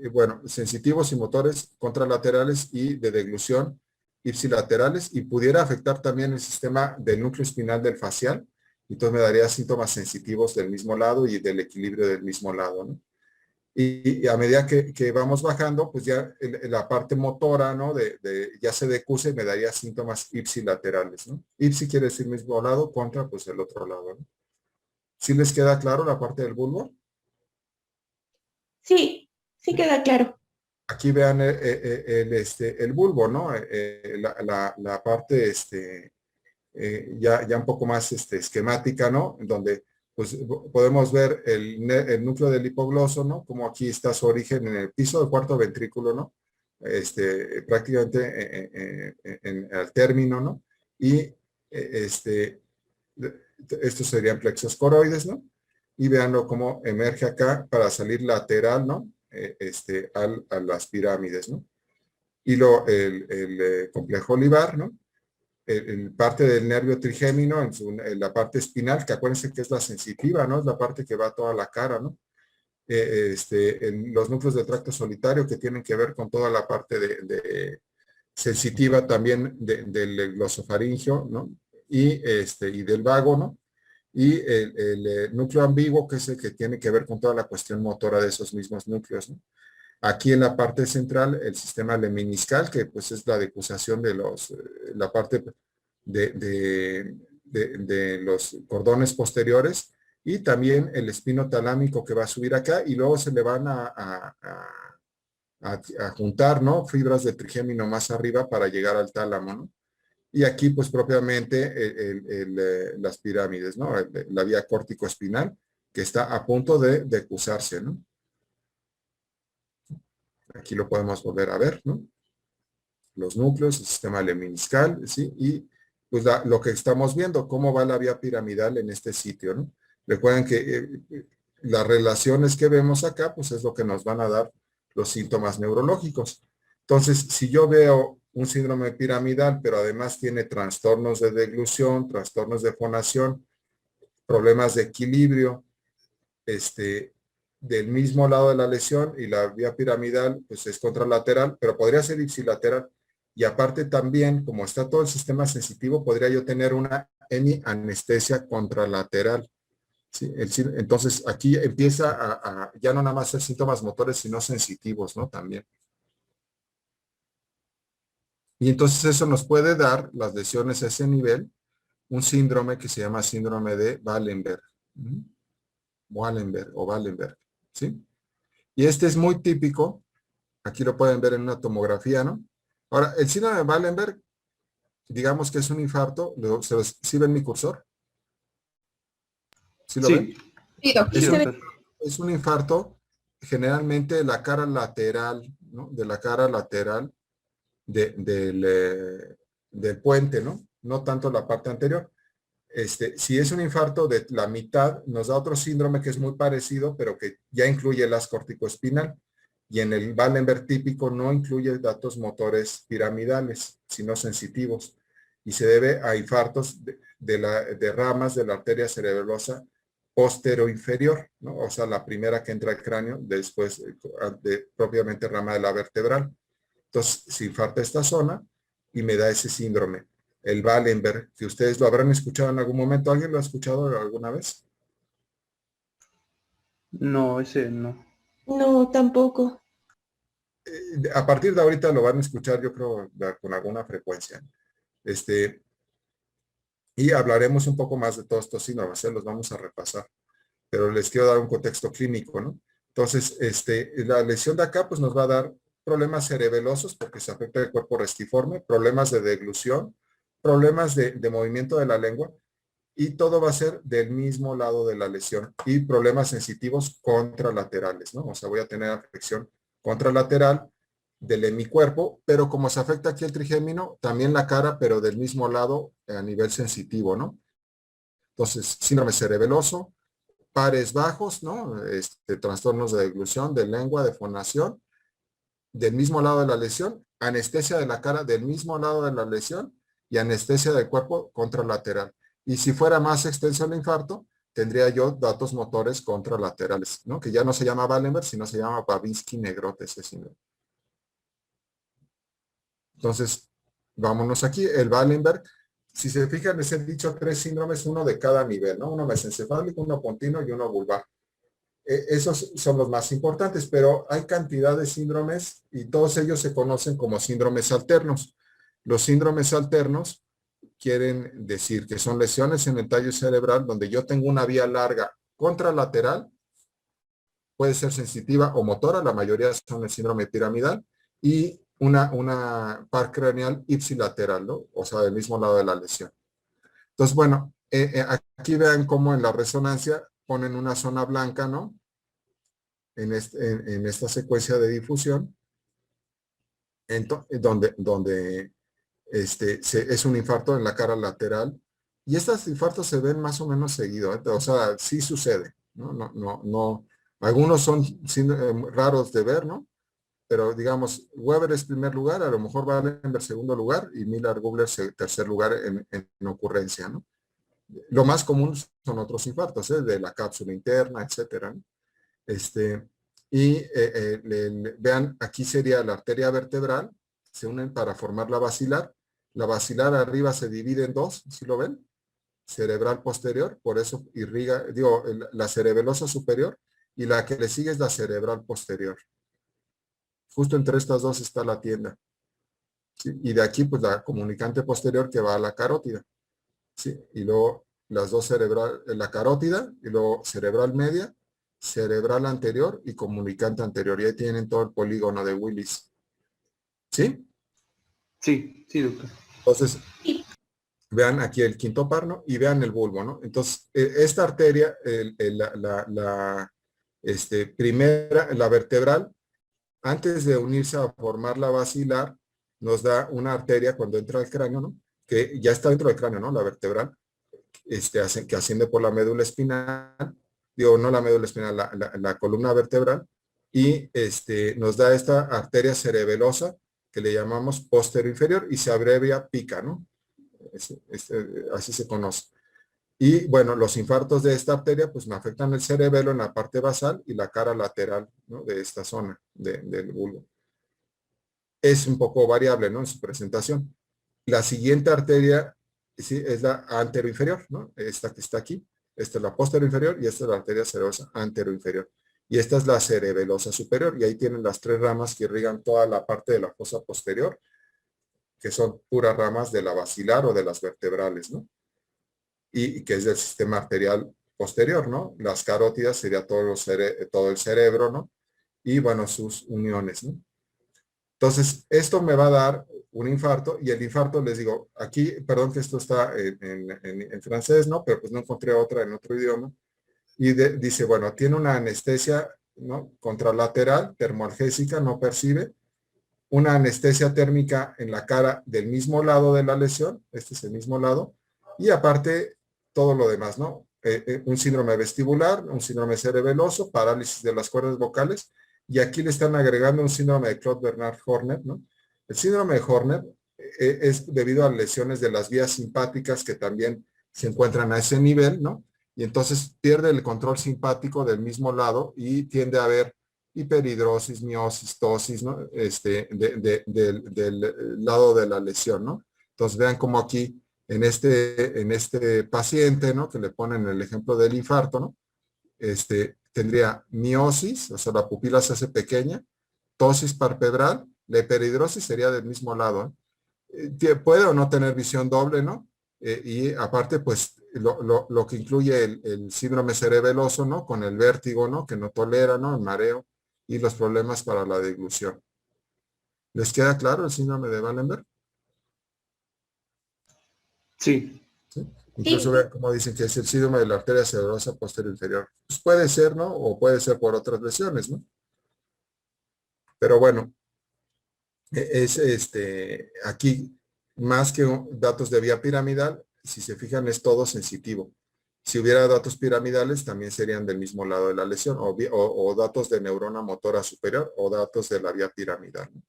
bueno, sensitivos y motores contralaterales y de deglución ipsilaterales, y pudiera afectar también el sistema del núcleo espinal del facial. Entonces me daría síntomas sensitivos del mismo lado y del equilibrio del mismo lado, ¿no? Y a medida que vamos bajando, pues ya la parte motora, ¿no? Ya se decusa y me daría síntomas ipsilaterales, ¿no? Ipsi quiere decir mismo lado, contra, pues el otro lado, ¿no? ¿Sí les queda claro la parte del bulbo? Sí, sí queda claro. Aquí vean el bulbo, ¿no? La parte, ya un poco más esquemática, ¿no? Donde pues podemos ver el núcleo del hipogloso, ¿no? Como aquí está su origen en el piso del cuarto ventrículo, ¿no? Prácticamente al término, ¿no? Y estos serían plexos coroides, ¿no? Y veanlo cómo emerge acá para salir lateral, ¿no? A las pirámides, ¿no? Y el complejo olivar, ¿no? Parte del nervio trigémino en la parte espinal, que acuérdense que es la sensitiva, ¿no? Es la parte que va a toda la cara, ¿no? En los núcleos del tracto solitario que tienen que ver con toda la parte sensitiva también del glosofaringio, ¿no? Y del vago, ¿no? Y el núcleo ambiguo, que es el que tiene que ver con toda la cuestión motora de esos mismos núcleos, ¿no? Aquí en la parte central, el sistema lemniscal, que pues es la decusación de la parte de los cordones posteriores, y también el espino talámico que va a subir acá, y luego se le van a juntar, ¿no? Fibras de trigémino más arriba para llegar al tálamo, ¿no? Y aquí, pues propiamente las pirámides, ¿no? La vía córtico-espinal, que está a punto de decusarse, ¿no? Aquí lo podemos volver a ver, ¿no? Los núcleos, el sistema lemniscal, ¿sí? Y pues lo que estamos viendo, cómo va la vía piramidal en este sitio, ¿no? Recuerden que las relaciones que vemos acá, pues es lo que nos van a dar los síntomas neurológicos. Entonces, si yo veo un síndrome piramidal, pero además tiene trastornos de deglución, trastornos de fonación, problemas de equilibrio, del mismo lado de la lesión, y la vía piramidal pues es contralateral, pero podría ser ipsilateral, y aparte también, como está todo el sistema sensitivo, podría yo tener una hemianestesia contralateral, ¿sí? Entonces aquí empieza ya no nada más ser síntomas motores, sino sensitivos, ¿no? También. Y entonces eso nos puede dar, las lesiones a ese nivel, un síndrome que se llama síndrome de Wallenberg. Wallenberg o Wallenberg, ¿sí? Y este es muy típico, aquí lo pueden ver en una tomografía, ¿no? Ahora, el síndrome de Wallenberg, digamos que es un infarto, ¿sí ven mi cursor? ¿Sí lo ven? Sí, Sí, se ve. Es un infarto generalmente de la cara lateral, ¿no? De la cara lateral del puente, ¿no? No tanto la parte anterior. Si es un infarto de la mitad, nos da otro síndrome que es muy parecido, pero que ya incluye el haz corticoespinal. Y en el Wallenberg típico no incluye datos motores piramidales, sino sensitivos. Y se debe a infartos de ramas de la arteria cerebelosa posteroinferior, ¿no? O sea, la primera que entra al cráneo, después de propiamente rama de la vertebral. Entonces, se infarta esta zona y me da ese síndrome, el Wallenberg, que ustedes lo habrán escuchado en algún momento. ¿Alguien lo ha escuchado alguna vez? No, ese no. No, tampoco. A partir de ahorita lo van a escuchar, yo creo, con alguna frecuencia. Y hablaremos un poco más de todos estos síndromes, los vamos a repasar, pero les quiero dar un contexto clínico, ¿no? Entonces, la lesión de acá, pues nos va a dar problemas cerebelosos porque se afecta el cuerpo restiforme, problemas de deglución, problemas de movimiento de la lengua, y todo va a ser del mismo lado de la lesión, y problemas sensitivos contralaterales, ¿no? O sea, voy a tener afección contralateral del hemicuerpo, pero como se afecta aquí el trigémino, también la cara, pero del mismo lado a nivel sensitivo, ¿no? Entonces, síndrome cerebeloso, pares bajos, ¿no? Trastornos de deglución, de lengua, de fonación, del mismo lado de la lesión, anestesia de la cara del mismo lado de la lesión y anestesia del cuerpo contralateral. Y si fuera más extenso el infarto, tendría yo datos motores contralaterales, ¿no? Que ya no se llama Wallenberg, sino se llama Babinski-Negrote ese síndrome. Entonces, vámonos aquí. El Wallenberg, si se fijan, les he dicho 3 síndromes, uno de cada nivel, ¿no? Uno mesencefálico, uno pontino y uno vulvar. Esos son los más importantes, pero hay cantidad de síndromes y todos ellos se conocen como síndromes alternos. Los síndromes alternos quieren decir que son lesiones en el tallo cerebral donde yo tengo una vía larga contralateral, puede ser sensitiva o motora, la mayoría son el síndrome piramidal, y una par craneal ipsilateral, ¿no? O sea, del mismo lado de la lesión. Entonces, bueno, aquí vean cómo en la resonancia ponen una zona blanca, ¿no? En esta secuencia de difusión, donde es un infarto en la cara lateral. Y estos infartos se ven más o menos seguido, ¿eh? O sea, sí sucede, ¿no? No. Algunos son raros de ver, ¿no? Pero digamos, Weber es primer lugar, a lo mejor Wallenberg segundo lugar y Miller-Gubler tercer lugar en ocurrencia, ¿no? Lo más común son otros infartos, ¿eh? De la cápsula interna, etcétera, ¿no? Vean, aquí sería la arteria vertebral, se unen para formar la basilar. La basilar arriba se divide en dos, ¿sí lo ven? Cerebral posterior, por eso irriga, digo, la cerebelosa superior, y la que le sigue es la cerebral posterior. Justo entre estas dos está la tienda. ¿Sí? Y de aquí, pues la comunicante posterior que va a la carótida. ¿Sí? Y luego las dos cerebral, la carótida, y luego cerebral media, cerebral anterior y comunicante anterior. Y ahí tienen todo el polígono de Willis. ¿Sí? Sí, sí, doctor. Entonces, vean aquí el quinto par, ¿no? Y vean el bulbo, ¿no? Entonces, esta arteria, primera, la vertebral, antes de unirse a formar la basilar, nos da una arteria cuando entra al cráneo, ¿no? Que ya está dentro del cráneo, ¿no? La vertebral, que asciende por la médula espinal, digo, no la médula espinal, la columna vertebral, y nos da esta arteria cerebelosa que le llamamos póstero inferior y se abrevia PICA, ¿no? Así se conoce. Y bueno, los infartos de esta arteria pues me afectan el cerebelo en la parte basal y la cara lateral, ¿no? De esta zona del bulbo. Es un poco variable, ¿no? En su presentación. La siguiente arteria, sí, es la anteroinferior, ¿no? Esta que está aquí. Esta es la posterior y esta es la arteria cerebrosa anteroinferior. Y esta es la cerebelosa superior. Y ahí tienen las 3 ramas que irrigan toda la parte de la fosa posterior, que son puras ramas de la basilar o de las vertebrales, ¿no? Y que es del sistema arterial posterior, ¿no? Las carótidas sería todo el cerebro, ¿no? Y bueno, sus uniones, ¿no? Entonces, esto me va a dar un infarto, y el infarto, les digo, aquí, perdón que esto está en francés, ¿no? Pero pues no encontré otra en otro idioma. Y dice, bueno, tiene una anestesia, ¿no? Contralateral, termoalgésica, no percibe. Una anestesia térmica en la cara del mismo lado de la lesión, este es el mismo lado, y aparte todo lo demás, ¿no? Un síndrome vestibular, un síndrome cerebeloso, parálisis de las cuerdas vocales, y aquí le están agregando un síndrome de Claude-Bernard-Horner, ¿no? El síndrome de Horner es debido a lesiones de las vías simpáticas que también se encuentran a ese nivel, ¿no? y entonces pierde el control simpático del mismo lado y tiende a haber hiperhidrosis, miosis, tosis, ¿no? Del lado de la lesión, ¿no? Entonces vean como aquí en este paciente, ¿no? Que le ponen el ejemplo del infarto, ¿no? Tendría miosis, o sea, la pupila se hace pequeña, tosis palpebral, la hiperhidrosis sería del mismo lado, puede o no tener visión doble, ¿no? Y aparte, pues, lo que incluye el síndrome cerebeloso, ¿no? Con el vértigo, ¿no? Que no tolera, ¿no? El mareo y los problemas para la deglución. ¿Les queda claro el síndrome de Wallenberg? Sí, ¿Sí? Incluso Sí, vean cómo dicen que es el síndrome de la arteria cerebrosa posterior inferior. Pues puede ser, ¿no? O puede ser por otras lesiones, ¿no? Pero bueno, es aquí más que datos de vía piramidal, si se fijan es todo sensitivo. Si hubiera datos piramidales también serían del mismo lado de la lesión o datos de neurona motora superior o datos de la vía piramidal, ¿no?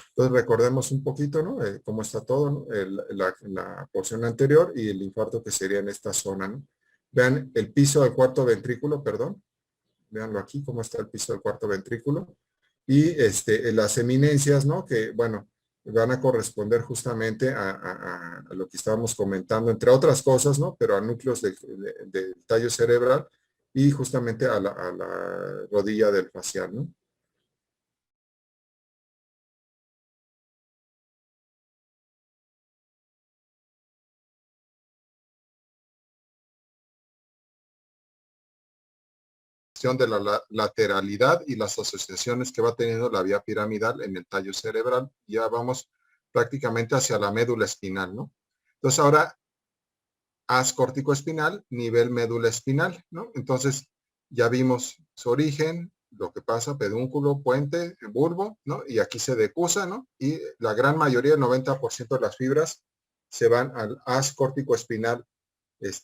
Entonces recordemos un poquito, ¿no? Cómo está todo, ¿no? La porción anterior y el infarto que sería en esta zona, ¿no? Vean el piso del cuarto ventrículo, perdón. Veanlo aquí, cómo está el piso del cuarto ventrículo. Y las eminencias, ¿no? Que, bueno, van a corresponder justamente a lo que estábamos comentando, entre otras cosas, ¿no? Pero a núcleos del tallo cerebral y justamente a la rodilla del facial, ¿no? De la lateralidad y las asociaciones que va teniendo la vía piramidal en el tallo cerebral. Ya vamos prácticamente hacia la médula espinal, ¿no? Entonces ahora, haz córtico espinal, nivel médula espinal, ¿no? Entonces ya vimos su origen, lo que pasa, pedúnculo, puente, bulbo, ¿no? Y aquí se decusa, ¿no? Y la gran mayoría, el 90% de las fibras se van al haz córtico espinal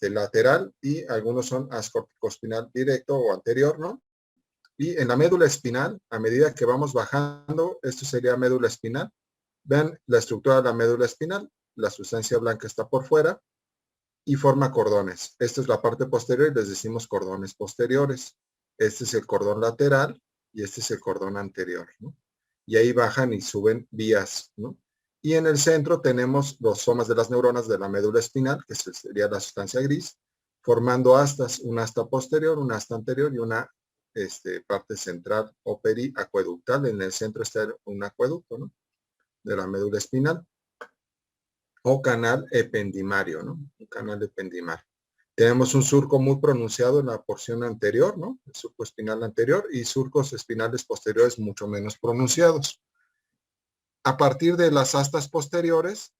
lateral y algunos son haz córtico espinal directo o anterior, ¿no? Y en la médula espinal, a medida que vamos bajando, esto sería médula espinal. Vean la estructura de la médula espinal, la sustancia blanca está por fuera y forma cordones. Esta es la parte posterior y les decimos cordones posteriores. Este es el cordón lateral y este es el cordón anterior, ¿no? Y ahí bajan y suben vías, ¿no? Y en el centro tenemos los somas de las neuronas de la médula espinal, que sería la sustancia gris, formando astas, una asta posterior, una asta anterior y una parte central o periacueductal. En el centro está un acueducto, ¿no? De la médula espinal o canal ependimario, ¿no? Un canal ependimario. Tenemos un surco muy pronunciado en la porción anterior, ¿no? El surco espinal anterior y surcos espinales posteriores mucho menos pronunciados. A partir de las astas posteriores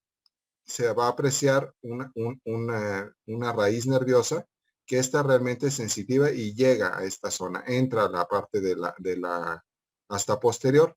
se va a apreciar una raíz nerviosa que está realmente sensitiva y llega a esta zona, entra a la parte de la asta posterior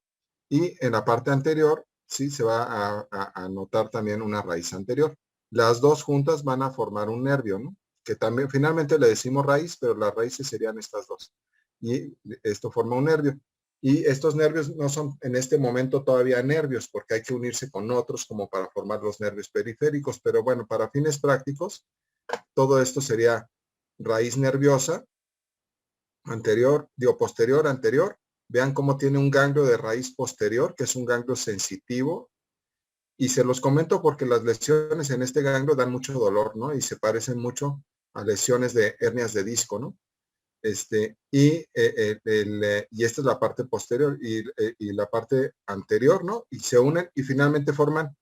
y en la parte anterior sí se va a notar también una raíz anterior. Las dos juntas van a formar un nervio, ¿no? Que también finalmente le decimos raíz, pero las raíces serían estas dos. Y esto forma un nervio. Y estos nervios no son en este momento todavía nervios, porque hay que unirse con otros como para formar los nervios periféricos. Pero bueno, para fines prácticos, todo esto sería raíz nerviosa, anterior, posterior, anterior. Vean cómo tiene un ganglio de raíz posterior, que es un ganglio sensitivo. Y se los comento porque las lesiones en este ganglio dan mucho dolor, ¿no? Y se parecen mucho a lesiones de hernias de disco, ¿no? Y esta es la parte posterior y la parte anterior, ¿no? Y se unen y finalmente forman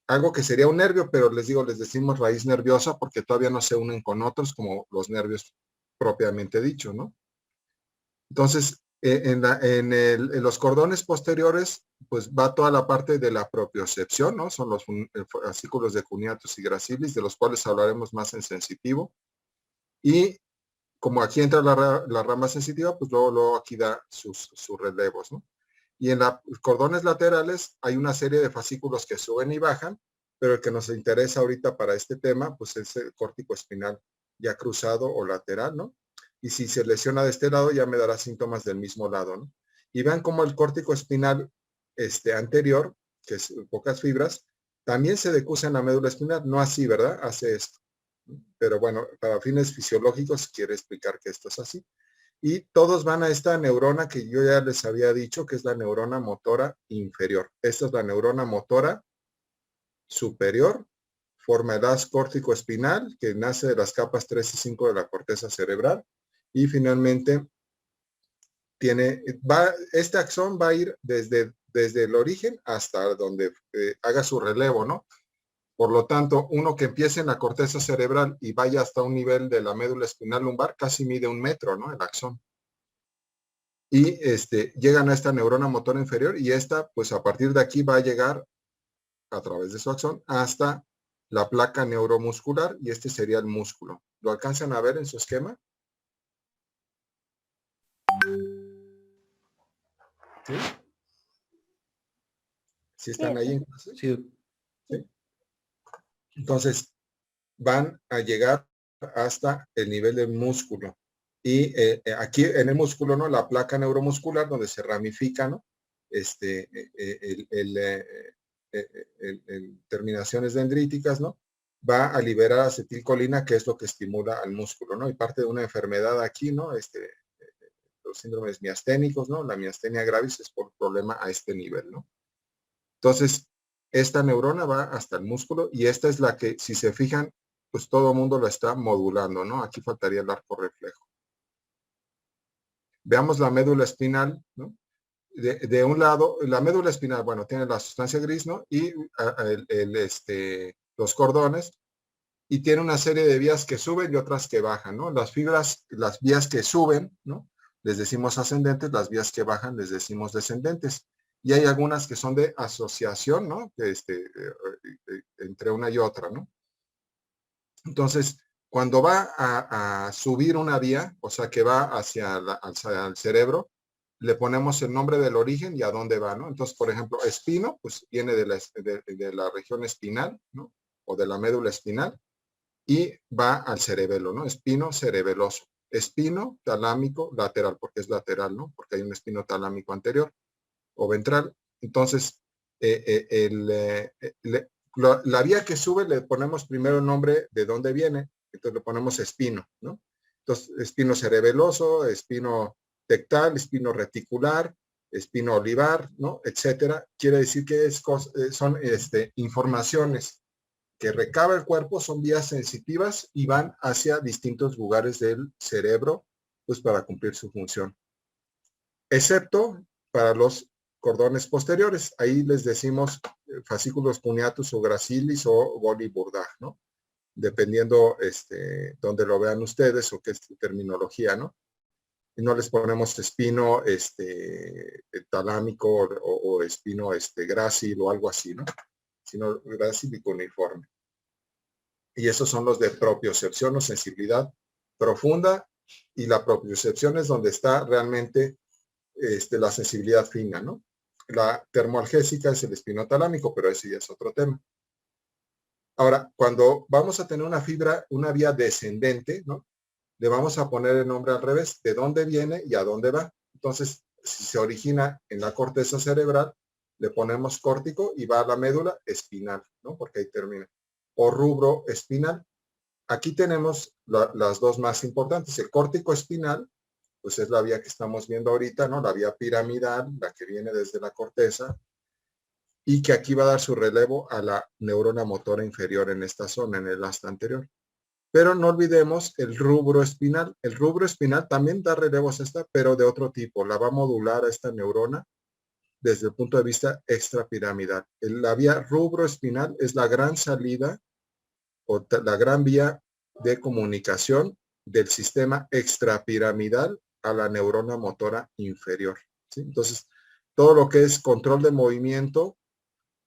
algo que sería un nervio, pero les digo, les decimos raíz nerviosa porque todavía no se unen con otros como los nervios propiamente dicho, ¿no? Entonces, en los cordones posteriores, pues va toda la parte de la propiocepción, ¿no? Son los fascículos de cuneatus y gracilis, de los cuales hablaremos más en sensitivo. Y como aquí entra la rama sensitiva, pues luego aquí da sus relevos, ¿no? Y en los cordones laterales hay una serie de fascículos que suben y bajan, pero el que nos interesa ahorita para este tema, pues es el córtico espinal ya cruzado o lateral, ¿no? Y si se lesiona de este lado, ya me dará síntomas del mismo lado, ¿no? Y vean cómo el córtico espinal anterior, que es pocas fibras, también se decusa en la médula espinal, no así, ¿verdad? Hace esto. Pero bueno, para fines fisiológicos quiere explicar que esto es así. Y todos van a esta neurona que yo ya les había dicho, que es la neurona motora inferior. Esta es la neurona motora superior, forma el haz córtico-espinal, que nace de las capas 3 y 5 de la corteza cerebral. Y finalmente, este axón va a ir desde el origen hasta donde haga su relevo, ¿no? Por lo tanto, uno que empiece en la corteza cerebral y vaya hasta un nivel de la médula espinal lumbar, casi mide 1 metro, ¿no? El axón. Y llegan a esta neurona motora inferior y esta, pues a partir de aquí va a llegar a través de su axón hasta la placa neuromuscular y este sería el músculo. ¿Lo alcanzan a ver en su esquema? ¿Sí? ¿Sí están ahí en clase? Sí. ¿Sí? Entonces, van a llegar hasta el nivel del músculo. Y aquí en el músculo, ¿no? La placa neuromuscular donde se ramifica, ¿no? Terminaciones dendríticas, ¿no? Va a liberar acetilcolina, que es lo que estimula al músculo, ¿no? Y parte de una enfermedad aquí, ¿no? Los síndromes miasténicos, ¿no? La miastenia gravis es por problema a este nivel, ¿no? Entonces, esta neurona va hasta el músculo y esta es la que, si se fijan, pues todo el mundo lo está modulando, ¿no? Aquí faltaría el arco reflejo. Veamos la médula espinal, ¿no? De un lado, la médula espinal, bueno, tiene la sustancia gris, ¿no? Y los cordones, y tiene una serie de vías que suben y otras que bajan, ¿no? Las fibras, las vías que suben, ¿no? Les decimos ascendentes, las vías que bajan les decimos descendentes. Y hay algunas que son de asociación, ¿no? Entre una y otra, ¿no? Entonces, cuando va a subir una vía, o sea, que va hacia el cerebro, le ponemos el nombre del origen y a dónde va, ¿no? Entonces, por ejemplo, espino, pues viene de la región espinal, ¿no? O de la médula espinal, y va al cerebelo, ¿no? Espino cerebeloso. Espino talámico lateral, porque es lateral, ¿no? Porque hay un espino talámico anterior o ventral. Entonces, la vía que sube le ponemos primero el nombre de dónde viene, entonces le ponemos espino, ¿no? Entonces, espino cerebeloso, espino tectal, espino reticular, espino olivar, ¿no? Etcétera. Quiere decir que son informaciones que recaba el cuerpo, son vías sensitivas y van hacia distintos lugares del cerebro, pues para cumplir su función. Excepto para los cordones posteriores. Ahí les decimos fascículos cuneatus o gracilis o Golgi Burdach, ¿no? Dependiendo donde lo vean ustedes o qué es terminología, ¿no? Y no les ponemos espino talámico o espino grácil o algo así, ¿no? Sino grácil y cuneiforme. Y esos son los de propiocepción o sensibilidad profunda, y la propiocepción es donde está realmente la sensibilidad fina, ¿no? La termoalgésica es el espinotalámico, pero ese ya es otro tema. Ahora, cuando vamos a tener una fibra, una vía descendente, ¿no? Le vamos a poner el nombre al revés, de dónde viene y a dónde va. Entonces, si se origina en la corteza cerebral, le ponemos córtico y va a la médula espinal, ¿no? Porque ahí termina. O rubro espinal. Aquí tenemos las dos más importantes. El córtico espinal, pues es la vía que estamos viendo ahorita, ¿no? La vía piramidal, la que viene desde la corteza, y que aquí va a dar su relevo a la neurona motora inferior en esta zona, en el asta anterior. Pero no olvidemos el rubro espinal. El rubro espinal también da relevos a esta, pero de otro tipo. La va a modular a esta neurona desde el punto de vista extrapiramidal. La vía rubro espinal es la gran salida o la gran vía de comunicación del sistema extrapiramidal a la neurona motora inferior, ¿sí? Entonces, todo lo que es control de movimiento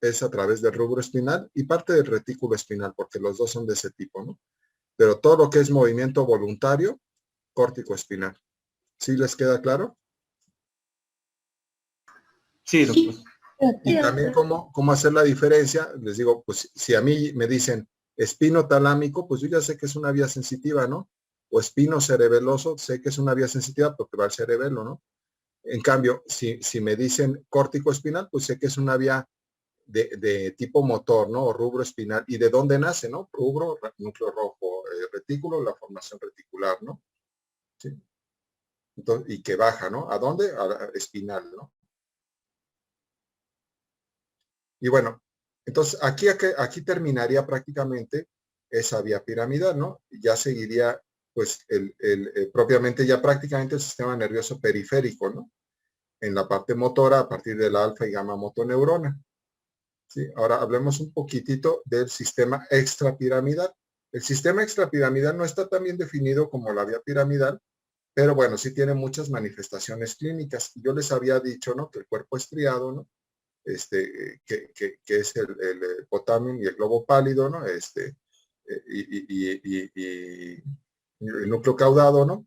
es a través del rubro espinal y parte del retículo espinal, porque los dos son de ese tipo, ¿no? Pero todo lo que es movimiento voluntario, córtico espinal. ¿Sí les queda claro? Sí, doctor. Y también cómo hacer la diferencia, les digo, pues si a mí me dicen espino talámico, pues yo ya sé que es una vía sensitiva, ¿no? O espino cerebeloso, sé que es una vía sensitiva porque va al cerebelo, ¿no? En cambio, si me dicen córtico espinal, pues sé que es una vía de tipo motor, ¿no? O rubro espinal. ¿Y de dónde nace, no? Rubro, núcleo rojo, retículo, la formación reticular, ¿no? ¿Sí? Entonces, y que baja, ¿no? ¿A dónde? A la espinal, ¿no? Y bueno, entonces aquí terminaría prácticamente esa vía piramidal, ¿no? Ya seguiría, pues, propiamente ya prácticamente el sistema nervioso periférico, ¿no? En la parte motora a partir de la alfa y gamma motoneurona. ¿Sí? Ahora hablemos un poquitito del sistema extrapiramidal. El sistema extrapiramidal no está tan bien definido como la vía piramidal, pero bueno, sí tiene muchas manifestaciones clínicas. Yo les había dicho, ¿no? Que el cuerpo estriado, ¿no? Que es el potamen y el globo pálido, ¿no? Y el núcleo caudado, ¿no?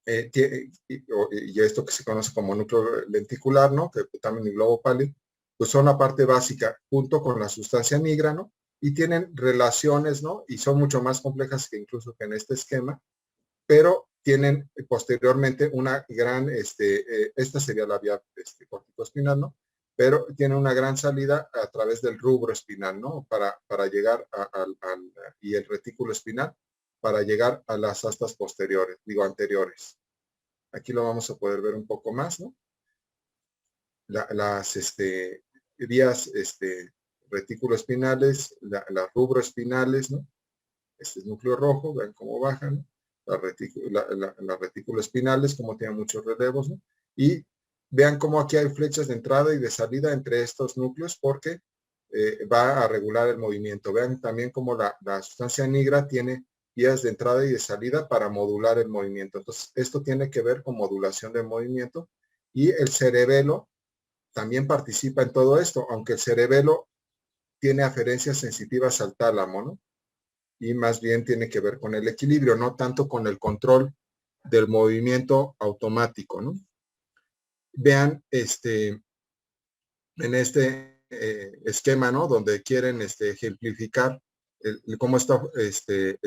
Y esto que se conoce como núcleo lenticular, ¿no? Que potamen y globo pálido, pues son la parte básica junto con la sustancia nigra, ¿no? Y tienen relaciones, ¿no? Y son mucho más complejas que incluso que en este esquema, pero tienen posteriormente una gran, esta sería la vía corticoespinal, ¿no? Pero tiene una gran salida a través del rubro espinal, ¿no? Para llegar y el retículo espinal, para llegar a las astas posteriores, digo anteriores. Aquí lo vamos a poder ver un poco más, ¿no? Las vías retículo-espinales, las rubroespinales, ¿no? Este es núcleo rojo, vean cómo bajan, ¿no? Las retículo-espinales, como tienen muchos relevos, ¿no? Y vean cómo aquí hay flechas de entrada y de salida entre estos núcleos porque va a regular el movimiento. Vean también cómo la sustancia negra tiene vías de entrada y de salida para modular el movimiento. Entonces, esto tiene que ver con modulación del movimiento y el cerebelo también participa en todo esto, aunque el cerebelo tiene aferencias sensitivas al tálamo, ¿no? Y más bien tiene que ver con el equilibrio, no tanto con el control del movimiento automático, ¿no? Vean en este esquema, ¿no? Donde quieren ejemplificar cómo está el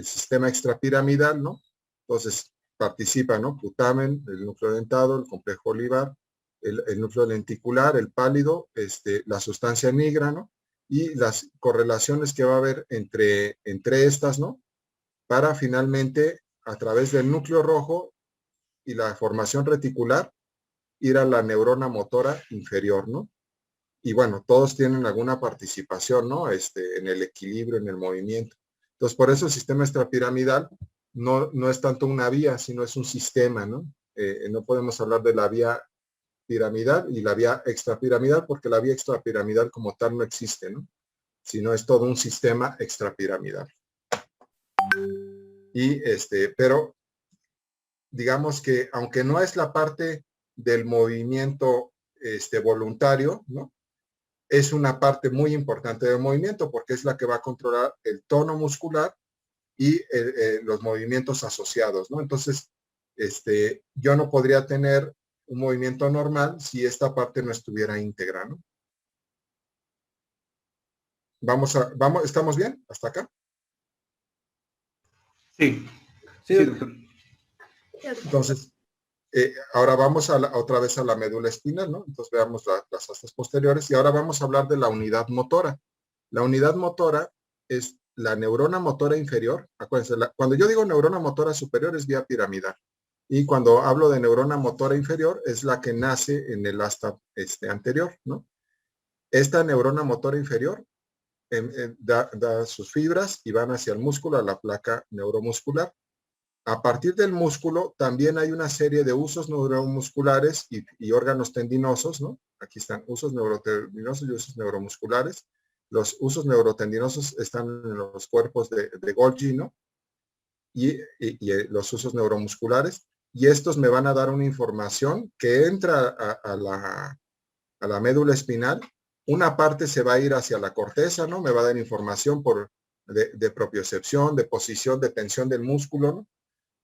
sistema extrapiramidal, ¿no? Entonces participa, ¿no? Putamen, el núcleo dentado, el complejo olivar, el núcleo lenticular, el pálido, la sustancia negra, ¿no? Y las correlaciones que va a haber entre estas, ¿no? Para finalmente, a través del núcleo rojo y la formación reticular, ir a la neurona motora inferior, ¿no? Y bueno, todos tienen alguna participación, ¿no? En el equilibrio, en el movimiento. Entonces, por eso el sistema extrapiramidal no es tanto una vía, sino es un sistema, ¿no? No podemos hablar de la vía piramidal y la vía extrapiramidal, porque la vía extrapiramidal como tal no existe, ¿no? Sino es todo un sistema extrapiramidal. Y pero digamos que aunque no es la parte del movimiento voluntario, ¿no? Es una parte muy importante del movimiento porque es la que va a controlar el tono muscular y los movimientos asociados, ¿no? Entonces, yo no podría tener un movimiento normal si esta parte no estuviera íntegra, ¿no? ¿Estamos bien hasta acá? Sí, Sí, sí, doctor. doctor. Entonces, ahora vamos otra vez a la médula espinal, ¿no? Entonces veamos las astas posteriores y ahora vamos a hablar de la unidad motora. La unidad motora es la neurona motora inferior. Acuérdense, cuando yo digo neurona motora superior es vía piramidal. Y cuando hablo de neurona motora inferior es la que nace en el asta anterior, ¿no? Esta neurona motora inferior da sus fibras y van hacia el músculo, a la placa neuromuscular. A partir del músculo también hay una serie de usos neuromusculares y órganos tendinosos, ¿no? Aquí están usos neurotendinosos y usos neuromusculares. Los usos neurotendinosos están en los cuerpos de Golgi, ¿no? Y los usos neuromusculares. Y estos me van a dar una información que entra a la médula espinal. Una parte se va a ir hacia la corteza, ¿no? Me va a dar información de propiocepción, de posición, de tensión del músculo, ¿no?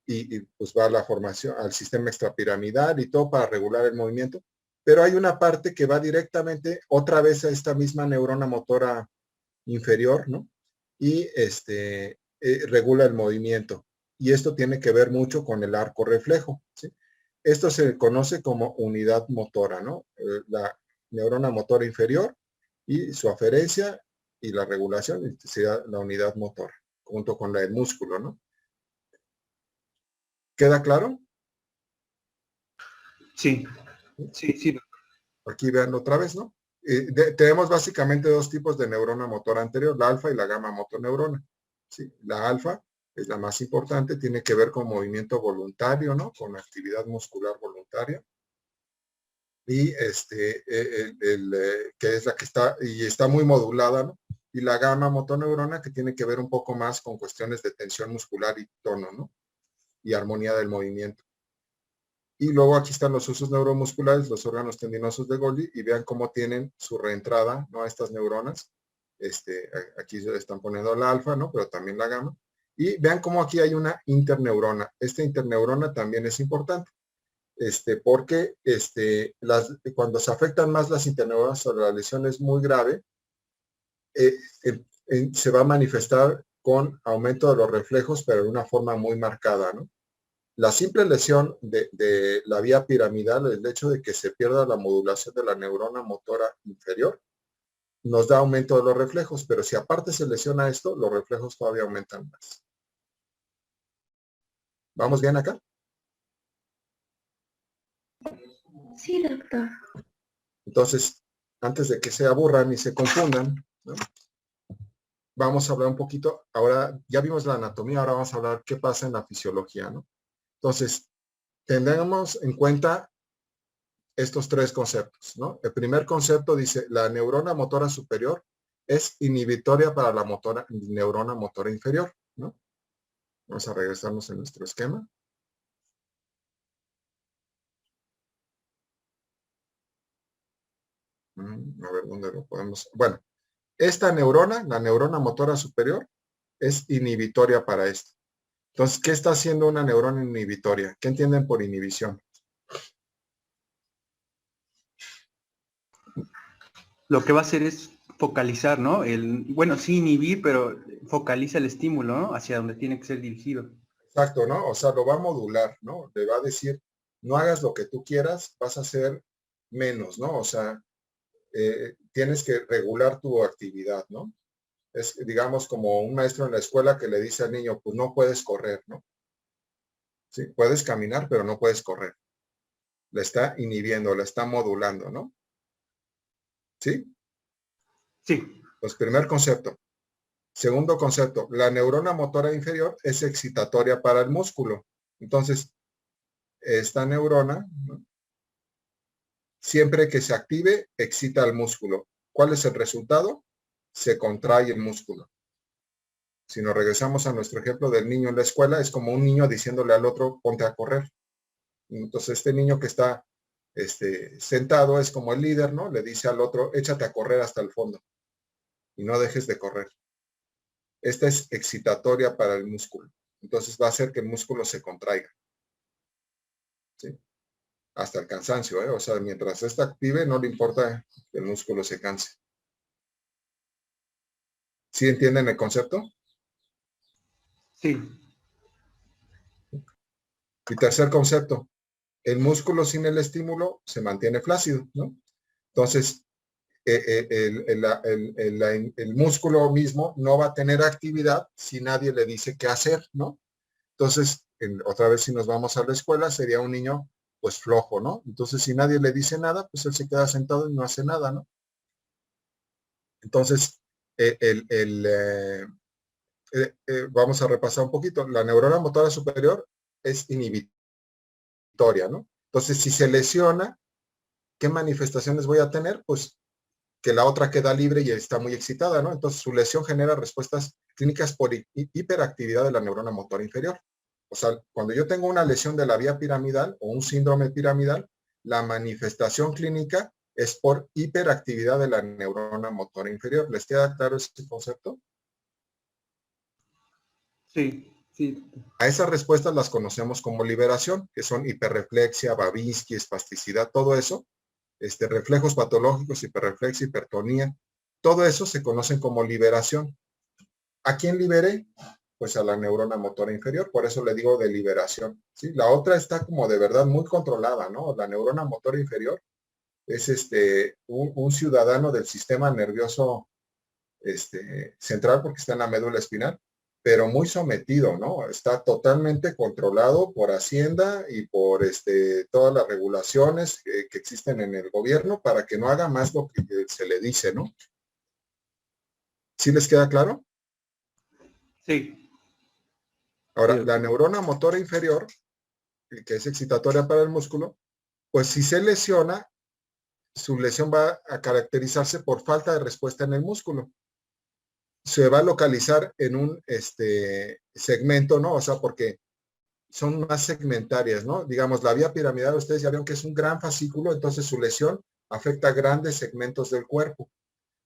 Y pues va a la formación, al sistema extrapiramidal y todo para regular el movimiento. Pero hay una parte que va directamente otra vez a esta misma neurona motora inferior, ¿no? Y regula el movimiento. Y esto tiene que ver mucho con el arco reflejo, ¿sí? Esto se conoce como unidad motora, ¿no? La neurona motora inferior y su aferencia y la regulación sería la unidad motora. junto con la del músculo, ¿no? ¿Queda claro? Sí, sí, sí, doctor. Aquí vean otra vez, ¿no? Tenemos básicamente dos tipos de neurona motora anterior, la alfa y la gamma motoneurona. ¿Sí? La alfa es la más importante, tiene que ver con movimiento voluntario, ¿no? Con actividad muscular voluntaria. Y que es la que está muy modulada, ¿no? Y la gamma motoneurona que tiene que ver un poco más con cuestiones de tensión muscular y tono, ¿no? Y armonía del movimiento. Y luego aquí están los usos neuromusculares, los órganos tendinosos de Golgi, y vean cómo tienen su reentrada, ¿no? A estas neuronas. Aquí se están poniendo la alfa, ¿no? Pero también la gamma. Y vean cómo aquí hay una interneurona. Esta interneurona también es importante. Porque cuando se afectan más las interneuronas o la lesión es muy grave, se va a manifestar con aumento de los reflejos, pero de una forma muy marcada, ¿no? La simple lesión de la vía piramidal, el hecho de que se pierda la modulación de la neurona motora inferior, nos da aumento de los reflejos, pero si aparte se lesiona esto, los reflejos todavía aumentan más. ¿Vamos bien acá? Sí, doctor. Entonces, antes de que se aburran y se confundan, ¿no? Vamos a hablar un poquito, ahora ya vimos la anatomía, ahora vamos a hablar qué pasa en la fisiología, ¿no? Entonces, tendremos en cuenta estos tres conceptos, ¿no? El primer concepto dice, la neurona motora superior es inhibitoria para la neurona motora inferior, ¿no? Vamos a regresarnos en nuestro esquema. A ver dónde lo podemos. Bueno, esta neurona, la neurona motora superior, es inhibitoria para esto. Entonces, ¿qué está haciendo una neurona inhibitoria? ¿Qué entienden por inhibición? Lo que va a hacer es focalizar, ¿no? Bueno, sí inhibir, pero focaliza el estímulo, ¿no? Hacia donde tiene que ser dirigido. Exacto, ¿no? O sea, lo va a modular, ¿no? Le va a decir, no hagas lo que tú quieras, vas a hacer menos, ¿no? O sea, tienes que regular tu actividad, ¿no? Es, digamos, como un maestro en la escuela que le dice al niño, pues no puedes correr, ¿no? Sí, puedes caminar, pero no puedes correr. Le está inhibiendo, le está modulando, ¿no? ¿Sí? Sí. Pues primer concepto. Segundo concepto, la neurona motora inferior es excitatoria para el músculo. Entonces, esta neurona, ¿no? Siempre que se active, excita al músculo. ¿Cuál es el resultado? Se contrae el músculo. Si nos regresamos a nuestro ejemplo del niño en la escuela, es como un niño diciéndole al otro, ponte a correr. Entonces, este niño que está sentado es como el líder, ¿no? Le dice al otro, échate a correr hasta el fondo y no dejes de correr. Esta es excitatoria para el músculo. Entonces, va a hacer que el músculo se contraiga. ¿Sí? Hasta el cansancio, ¿eh? O sea, mientras está active, no le importa que el músculo se canse. ¿Sí entienden el concepto? Sí. Y tercer concepto, el músculo sin el estímulo se mantiene flácido, ¿no? Entonces, el músculo mismo no va a tener actividad si nadie le dice qué hacer, ¿no? Entonces, otra vez si nos vamos a la escuela, sería un niño pues flojo, ¿no? Entonces, si nadie le dice nada, pues él se queda sentado y no hace nada, ¿no? Entonces, vamos a repasar un poquito. La neurona motora superior es inhibitoria, ¿no? Entonces, si se lesiona, ¿qué manifestaciones voy a tener? Pues que la otra queda libre y está muy excitada, ¿no? Entonces, su lesión genera respuestas clínicas por hiperactividad de la neurona motora inferior. O sea, cuando yo tengo una lesión de la vía piramidal o un síndrome piramidal, la manifestación clínica es por hiperactividad de la neurona motora inferior. ¿Les queda claro este concepto? Sí, sí. A esas respuestas las conocemos como liberación, que son hiperreflexia, Babinski, espasticidad, todo eso, reflejos patológicos, hiperreflexia, hipertonía, todo eso se conocen como liberación. ¿A quién liberé? Pues a la neurona motora inferior, por eso le digo de liberación, ¿sí? La otra está como de verdad muy controlada, ¿no? La neurona motora inferior es un ciudadano del sistema nervioso central porque está en la médula espinal pero muy sometido, ¿no? Está totalmente controlado por Hacienda y por todas las regulaciones que existen en el gobierno para que no haga más lo que se le dice, ¿no? ¿Sí les queda claro? Sí. Ahora, Sí, la neurona motora inferior, que es excitatoria para el músculo, pues si se lesiona, su lesión va a caracterizarse por falta de respuesta en el músculo. Se va a localizar en un segmento, ¿no? O sea, porque son más segmentarias, ¿no? Digamos, la vía piramidal, ustedes ya vieron que es un gran fascículo, entonces su lesión afecta a grandes segmentos del cuerpo.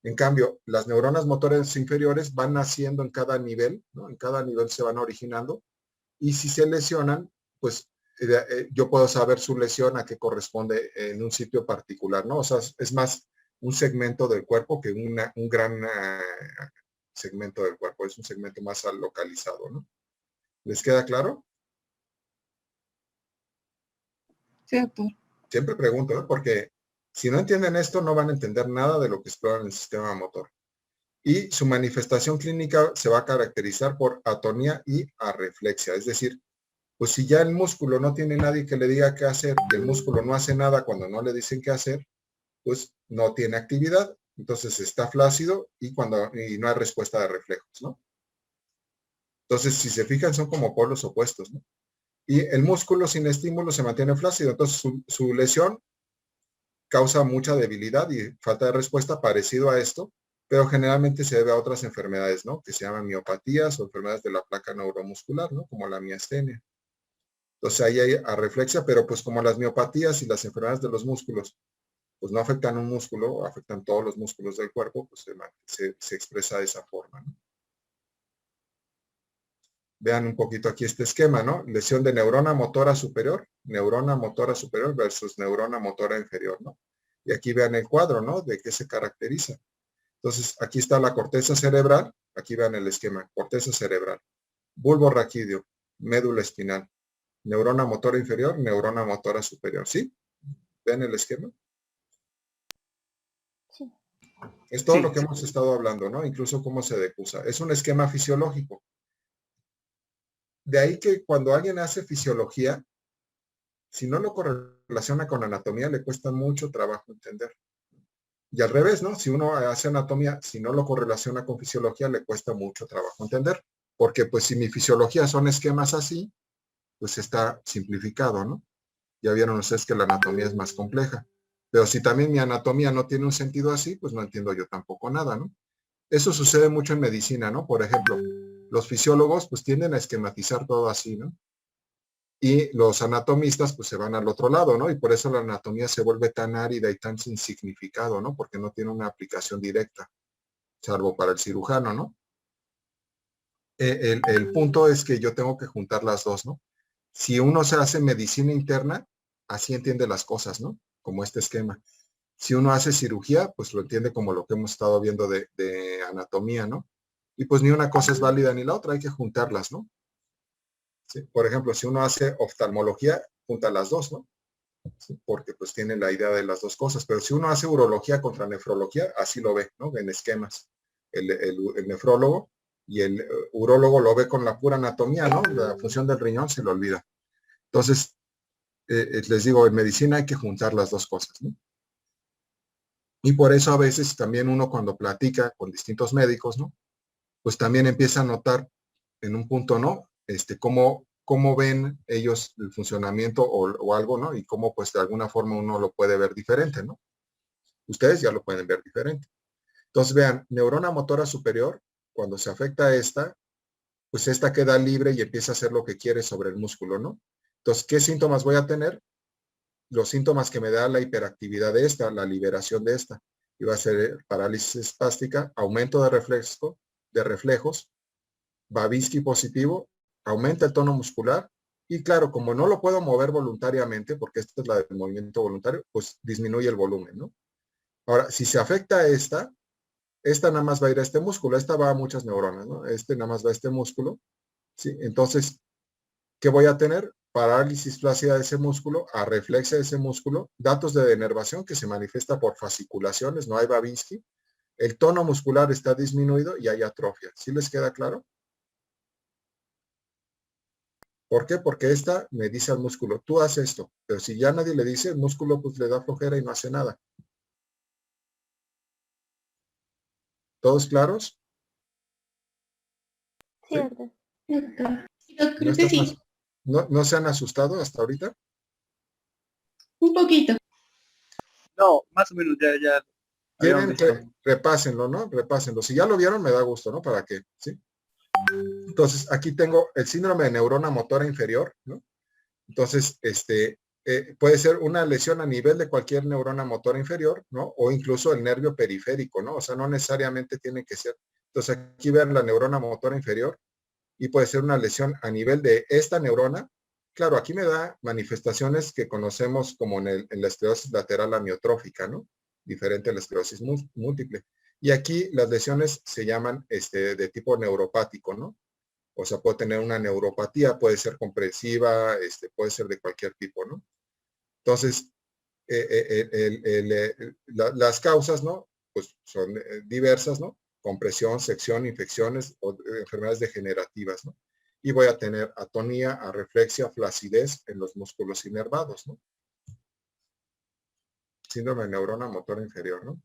En cambio, las neuronas motores inferiores van naciendo en cada nivel, ¿no? En cada nivel se van originando, y si se lesionan, pues yo puedo saber su lesión a qué corresponde en un sitio particular, ¿no? O sea, es más un segmento del cuerpo que un gran segmento del cuerpo, es un segmento más localizado, ¿no? ¿Les queda claro? Sí, doctor. Siempre pregunto, ¿eh? Porque si no entienden esto, no van a entender nada de lo que explora en el sistema motor. Y su manifestación clínica se va a caracterizar por atonía y arreflexia, es decir, pues si ya el músculo no tiene nadie que le diga qué hacer, y el músculo no hace nada cuando no le dicen qué hacer, pues no tiene actividad, entonces está flácido y no hay respuesta de reflejos, ¿no? Entonces, si se fijan, son como polos opuestos, ¿no? Y el músculo sin estímulo se mantiene flácido, entonces su lesión causa mucha debilidad y falta de respuesta parecido a esto, pero generalmente se debe a otras enfermedades, ¿no? Que se llaman miopatías o enfermedades de la placa neuromuscular, ¿no? Como la miastenia. Entonces ahí hay arreflexia, pero pues como las miopatías y las enfermedades de los músculos, pues no afectan un músculo, afectan todos los músculos del cuerpo, pues se expresa de esa forma, ¿no? Vean un poquito aquí este esquema, ¿no? Lesión de neurona motora superior versus neurona motora inferior, ¿no? Y aquí vean el cuadro, ¿no? De qué se caracteriza. Entonces, aquí está la corteza cerebral, aquí vean el esquema, corteza cerebral, bulbo raquídeo, médula espinal, neurona motora inferior, neurona motora superior, ¿sí? ¿Ven el esquema? Sí. Es todo Sí, lo que hemos estado hablando, ¿no? Incluso cómo se decusa. Es un esquema fisiológico. De ahí que cuando alguien hace fisiología, si no lo correlaciona con anatomía, le cuesta mucho trabajo entender. Y al revés, ¿no? Si uno hace anatomía, si no lo correlaciona con fisiología, le cuesta mucho trabajo entender. Porque pues si mi fisiología son esquemas así, pues está simplificado, ¿no? Ya vieron ustedes que la anatomía es más compleja. Pero si también mi anatomía no tiene un sentido así, pues no entiendo yo tampoco nada, ¿no? Eso sucede mucho en medicina, ¿no? Por ejemplo, los fisiólogos pues tienden a esquematizar todo así, ¿no? Y los anatomistas pues se van al otro lado, ¿no? Y por eso la anatomía se vuelve tan árida y tan sin significado, ¿no? Porque no tiene una aplicación directa, salvo para el cirujano, ¿no? El punto es que yo tengo que juntar las dos, ¿no? Si uno se hace medicina interna, así entiende las cosas, ¿no? Como este esquema. Si uno hace cirugía, pues lo entiende como lo que hemos estado viendo de anatomía, ¿no? Y pues ni una cosa es válida ni la otra, hay que juntarlas, ¿no? ¿Sí? Por ejemplo, si uno hace oftalmología, junta las dos, ¿no? ¿Sí? Porque pues tiene la idea de las dos cosas. Pero si uno hace urología contra nefrología, así lo ve, ¿no? En esquemas. El nefrólogo y el urólogo lo ve con la pura anatomía, ¿no? La función del riñón se lo olvida. Entonces, les digo, en medicina hay que juntar las dos cosas, ¿no? Y por eso a veces también uno cuando platica con distintos médicos, ¿no? Pues también empieza a notar en un punto, ¿no? Cómo ven ellos el funcionamiento o algo, ¿no? Y cómo pues de alguna forma uno lo puede ver diferente, ¿no? Ustedes ya lo pueden ver diferente. Entonces vean, neurona motora superior, cuando se afecta a esta, pues esta queda libre y empieza a hacer lo que quiere sobre el músculo, ¿no? Entonces, ¿qué síntomas voy a tener? Los síntomas que me da la hiperactividad de esta, la liberación de esta. Y va a ser parálisis espástica, aumento de reflejos, Babinski positivo, aumenta el tono muscular y claro, como no lo puedo mover voluntariamente, porque esta es la del movimiento voluntario, pues disminuye el volumen, ¿no? Ahora, si se afecta a esta nada más va a ir a este músculo, esta va a muchas neuronas, ¿no? Este nada más va a este músculo, ¿sí? Entonces, ¿qué voy a tener? Parálisis flácida de ese músculo, arreflexia de ese músculo, datos de denervación que se manifiesta por fasciculaciones, no hay Babinski, el tono muscular está disminuido y hay atrofia. ¿Sí les queda claro? ¿Por qué? Porque esta me dice al músculo, tú haz esto. Pero si ya nadie le dice, el músculo pues le da flojera y no hace nada. ¿Todos claros? Sí, ¿Sí? doctor. Doctor. Sí, ¿No, creo que sí. no se han asustado hasta ahorita? Un poquito. No, más o menos ya habíamos Quieren, visto. repásenlo, ¿no? Repásenlo. Si ya lo vieron, me da gusto, ¿no? ¿Para qué? ¿Sí? Entonces, aquí tengo el síndrome de neurona motora inferior, ¿no? Entonces, puede ser una lesión a nivel de cualquier neurona motora inferior, ¿no? O incluso el nervio periférico, ¿no? O sea, no necesariamente tiene que ser. Entonces, aquí ven la neurona motora inferior y puede ser una lesión a nivel de esta neurona. Claro, aquí me da manifestaciones que conocemos como en la esclerosis lateral amiotrófica, ¿no? Diferente a la esclerosis múltiple. Y aquí las lesiones se llaman de tipo neuropático, ¿no? O sea, puede tener una neuropatía, puede ser compresiva, puede ser de cualquier tipo, ¿no? Entonces, las causas, ¿no? Pues son diversas, ¿no? Compresión, sección, infecciones o enfermedades degenerativas, ¿no? Y voy a tener atonía, arreflexia, flacidez en los músculos inervados, ¿no? Síndrome de neurona motora inferior, ¿no?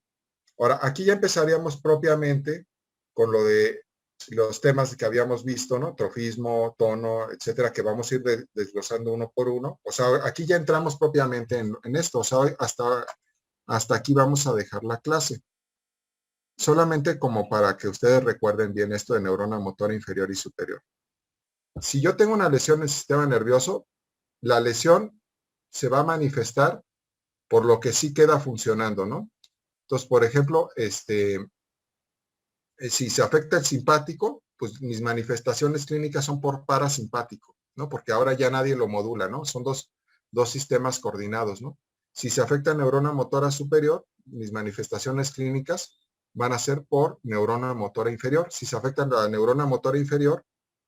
Ahora, aquí ya empezaríamos propiamente con lo de los temas que habíamos visto, ¿no? Trofismo, tono, etcétera, que vamos a ir desglosando uno por uno. O sea, aquí ya entramos propiamente en esto. O sea, hoy hasta aquí vamos a dejar la clase. Solamente como para que ustedes recuerden bien esto de neurona motora inferior y superior. Si yo tengo una lesión en el sistema nervioso, la lesión se va a manifestar por lo que sí queda funcionando, ¿no? Entonces, por ejemplo, si se afecta el simpático, pues mis manifestaciones clínicas son por parasimpático, ¿no? Porque ahora ya nadie lo modula, ¿no? Son dos sistemas coordinados, ¿no? Si se afecta neurona motora superior, mis manifestaciones clínicas van a ser por neurona motora inferior. Si se afecta la neurona motora inferior,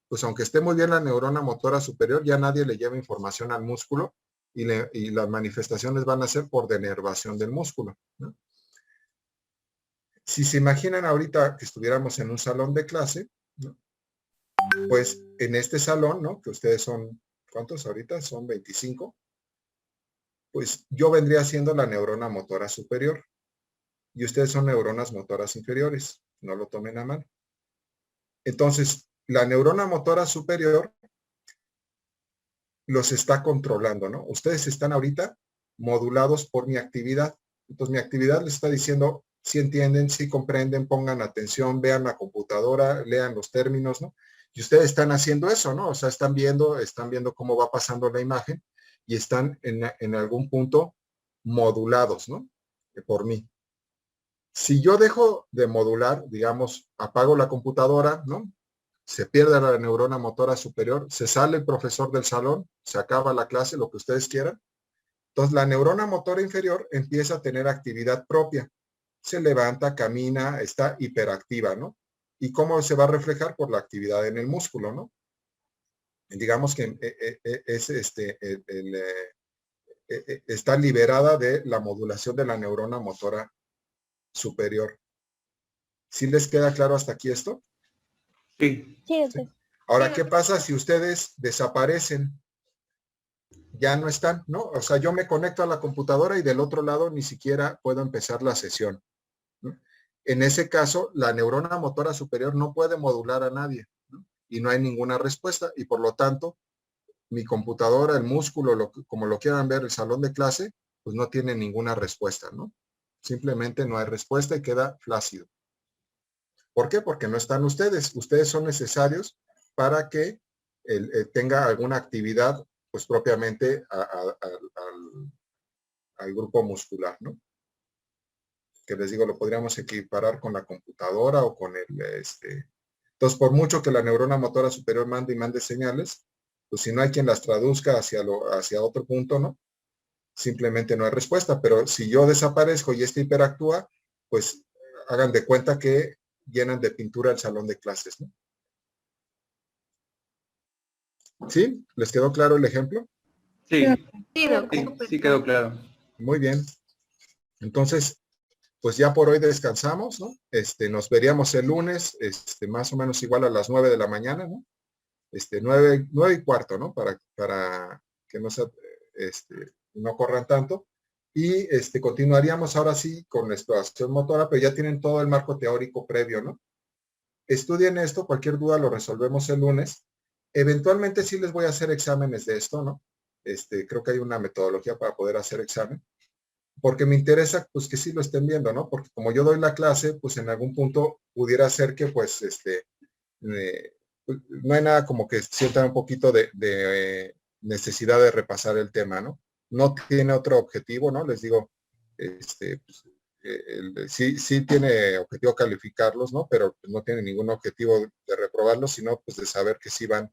pues aunque esté muy bien la neurona motora superior, ya nadie le lleva información al músculo y las manifestaciones van a ser por denervación del músculo, ¿no? Si se imaginan ahorita que estuviéramos en un salón de clase, ¿no? Pues en este salón, ¿no? Que ustedes son, ¿cuántos ahorita? Son 25. Pues yo vendría siendo la neurona motora superior y ustedes son neuronas motoras inferiores. No lo tomen a mal. Entonces, la neurona motora superior los está controlando, ¿no? Ustedes están ahorita modulados por mi actividad. Entonces, mi actividad les está diciendo si entienden, si comprenden, pongan atención, vean la computadora, lean los términos, ¿no? Y ustedes están haciendo eso, ¿no? O sea, están viendo cómo va pasando la imagen y están en algún punto modulados, ¿no? Por mí. Si yo dejo de modular, digamos, apago la computadora, ¿no? Se pierde la neurona motora superior, se sale el profesor del salón, se acaba la clase, lo que ustedes quieran. Entonces, la neurona motora inferior empieza a tener actividad propia. Se levanta, camina, está hiperactiva, ¿no? ¿Y cómo se va a reflejar? Por la actividad en el músculo, ¿no? Digamos que está liberada de la modulación de la neurona motora superior. ¿Sí les queda claro hasta aquí esto? Sí. Sí, ¿Sí? doctor. Ahora, ¿qué pasa si ustedes desaparecen? Ya no están, ¿no? O sea, yo me conecto a la computadora y del otro lado ni siquiera puedo empezar la sesión, ¿no? En ese caso, la neurona motora superior no puede modular a nadie, ¿no? Y no hay ninguna respuesta y por lo tanto, mi computadora, el músculo, como lo quieran ver, el salón de clase, pues no tiene ninguna respuesta, ¿no? Simplemente no hay respuesta y queda flácido. ¿Por qué? Porque no están ustedes. Ustedes son necesarios para que tenga alguna actividad, pues propiamente al grupo muscular, ¿no? Que les digo, lo podríamos equiparar con la computadora o con Entonces, por mucho que la neurona motora superior mande y mande señales, pues si no hay quien las traduzca hacia otro punto, ¿no? Simplemente no hay respuesta. Pero si yo desaparezco y este hiperactúa, pues hagan de cuenta que llenan de pintura el salón de clases, ¿no? ¿Sí? ¿Les quedó claro el ejemplo? Sí, Sí, doctor. sí quedó claro. Muy bien. Entonces, pues ya por hoy descansamos, ¿no? Nos veríamos el lunes, más o menos igual a las 9 de la mañana, ¿no? 9:15, ¿no? Para que no, no corran tanto. Y continuaríamos ahora sí con la exploración motora, pero ya tienen todo el marco teórico previo, ¿no? Estudien esto, cualquier duda lo resolvemos el lunes. Eventualmente sí les voy a hacer exámenes de esto, ¿no? Creo que hay una metodología para poder hacer examen, porque me interesa pues que sí lo estén viendo, ¿no? Porque como yo doy la clase, pues en algún punto pudiera ser que pues no hay nada como que sientan un poquito de necesidad de repasar el tema, ¿no? No tiene otro objetivo, ¿no? Les digo, pues, sí tiene objetivo calificarlos, ¿no? Pero pues, no tiene ningún objetivo de reprobarlos, sino pues de saber que sí van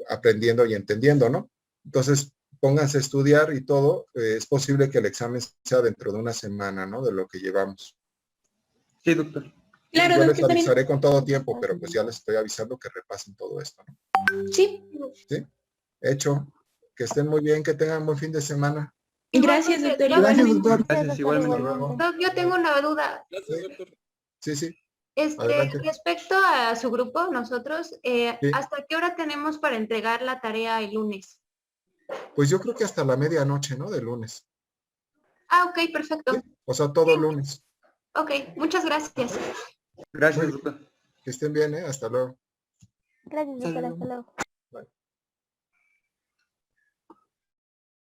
aprendiendo y entendiendo, ¿no? Entonces, pónganse a estudiar y todo. Es posible que el examen sea dentro de una semana, ¿no? De lo que llevamos. Sí, doctor. Claro, Yo les doctor. avisaré con todo tiempo, pero pues ya les estoy avisando que repasen todo esto, ¿no? Sí. ¿Sí? Hecho. Que estén muy bien, que tengan buen fin de semana. Gracias, doctor. Gracias, Igualmente. doctor. Gracias, igualmente. Luego. Doc, yo tengo una duda. Sí. Adelante. Respecto a su grupo, nosotros, Sí. ¿hasta qué hora tenemos para entregar la tarea el lunes? Pues yo creo que hasta la medianoche, ¿no? De lunes. Ah, ok, perfecto. ¿Sí? O sea, todo lunes. Ok, muchas gracias. Gracias, doctor. Que estén bien, ¿eh? Hasta luego. Gracias, doctora. Hasta luego. Bye.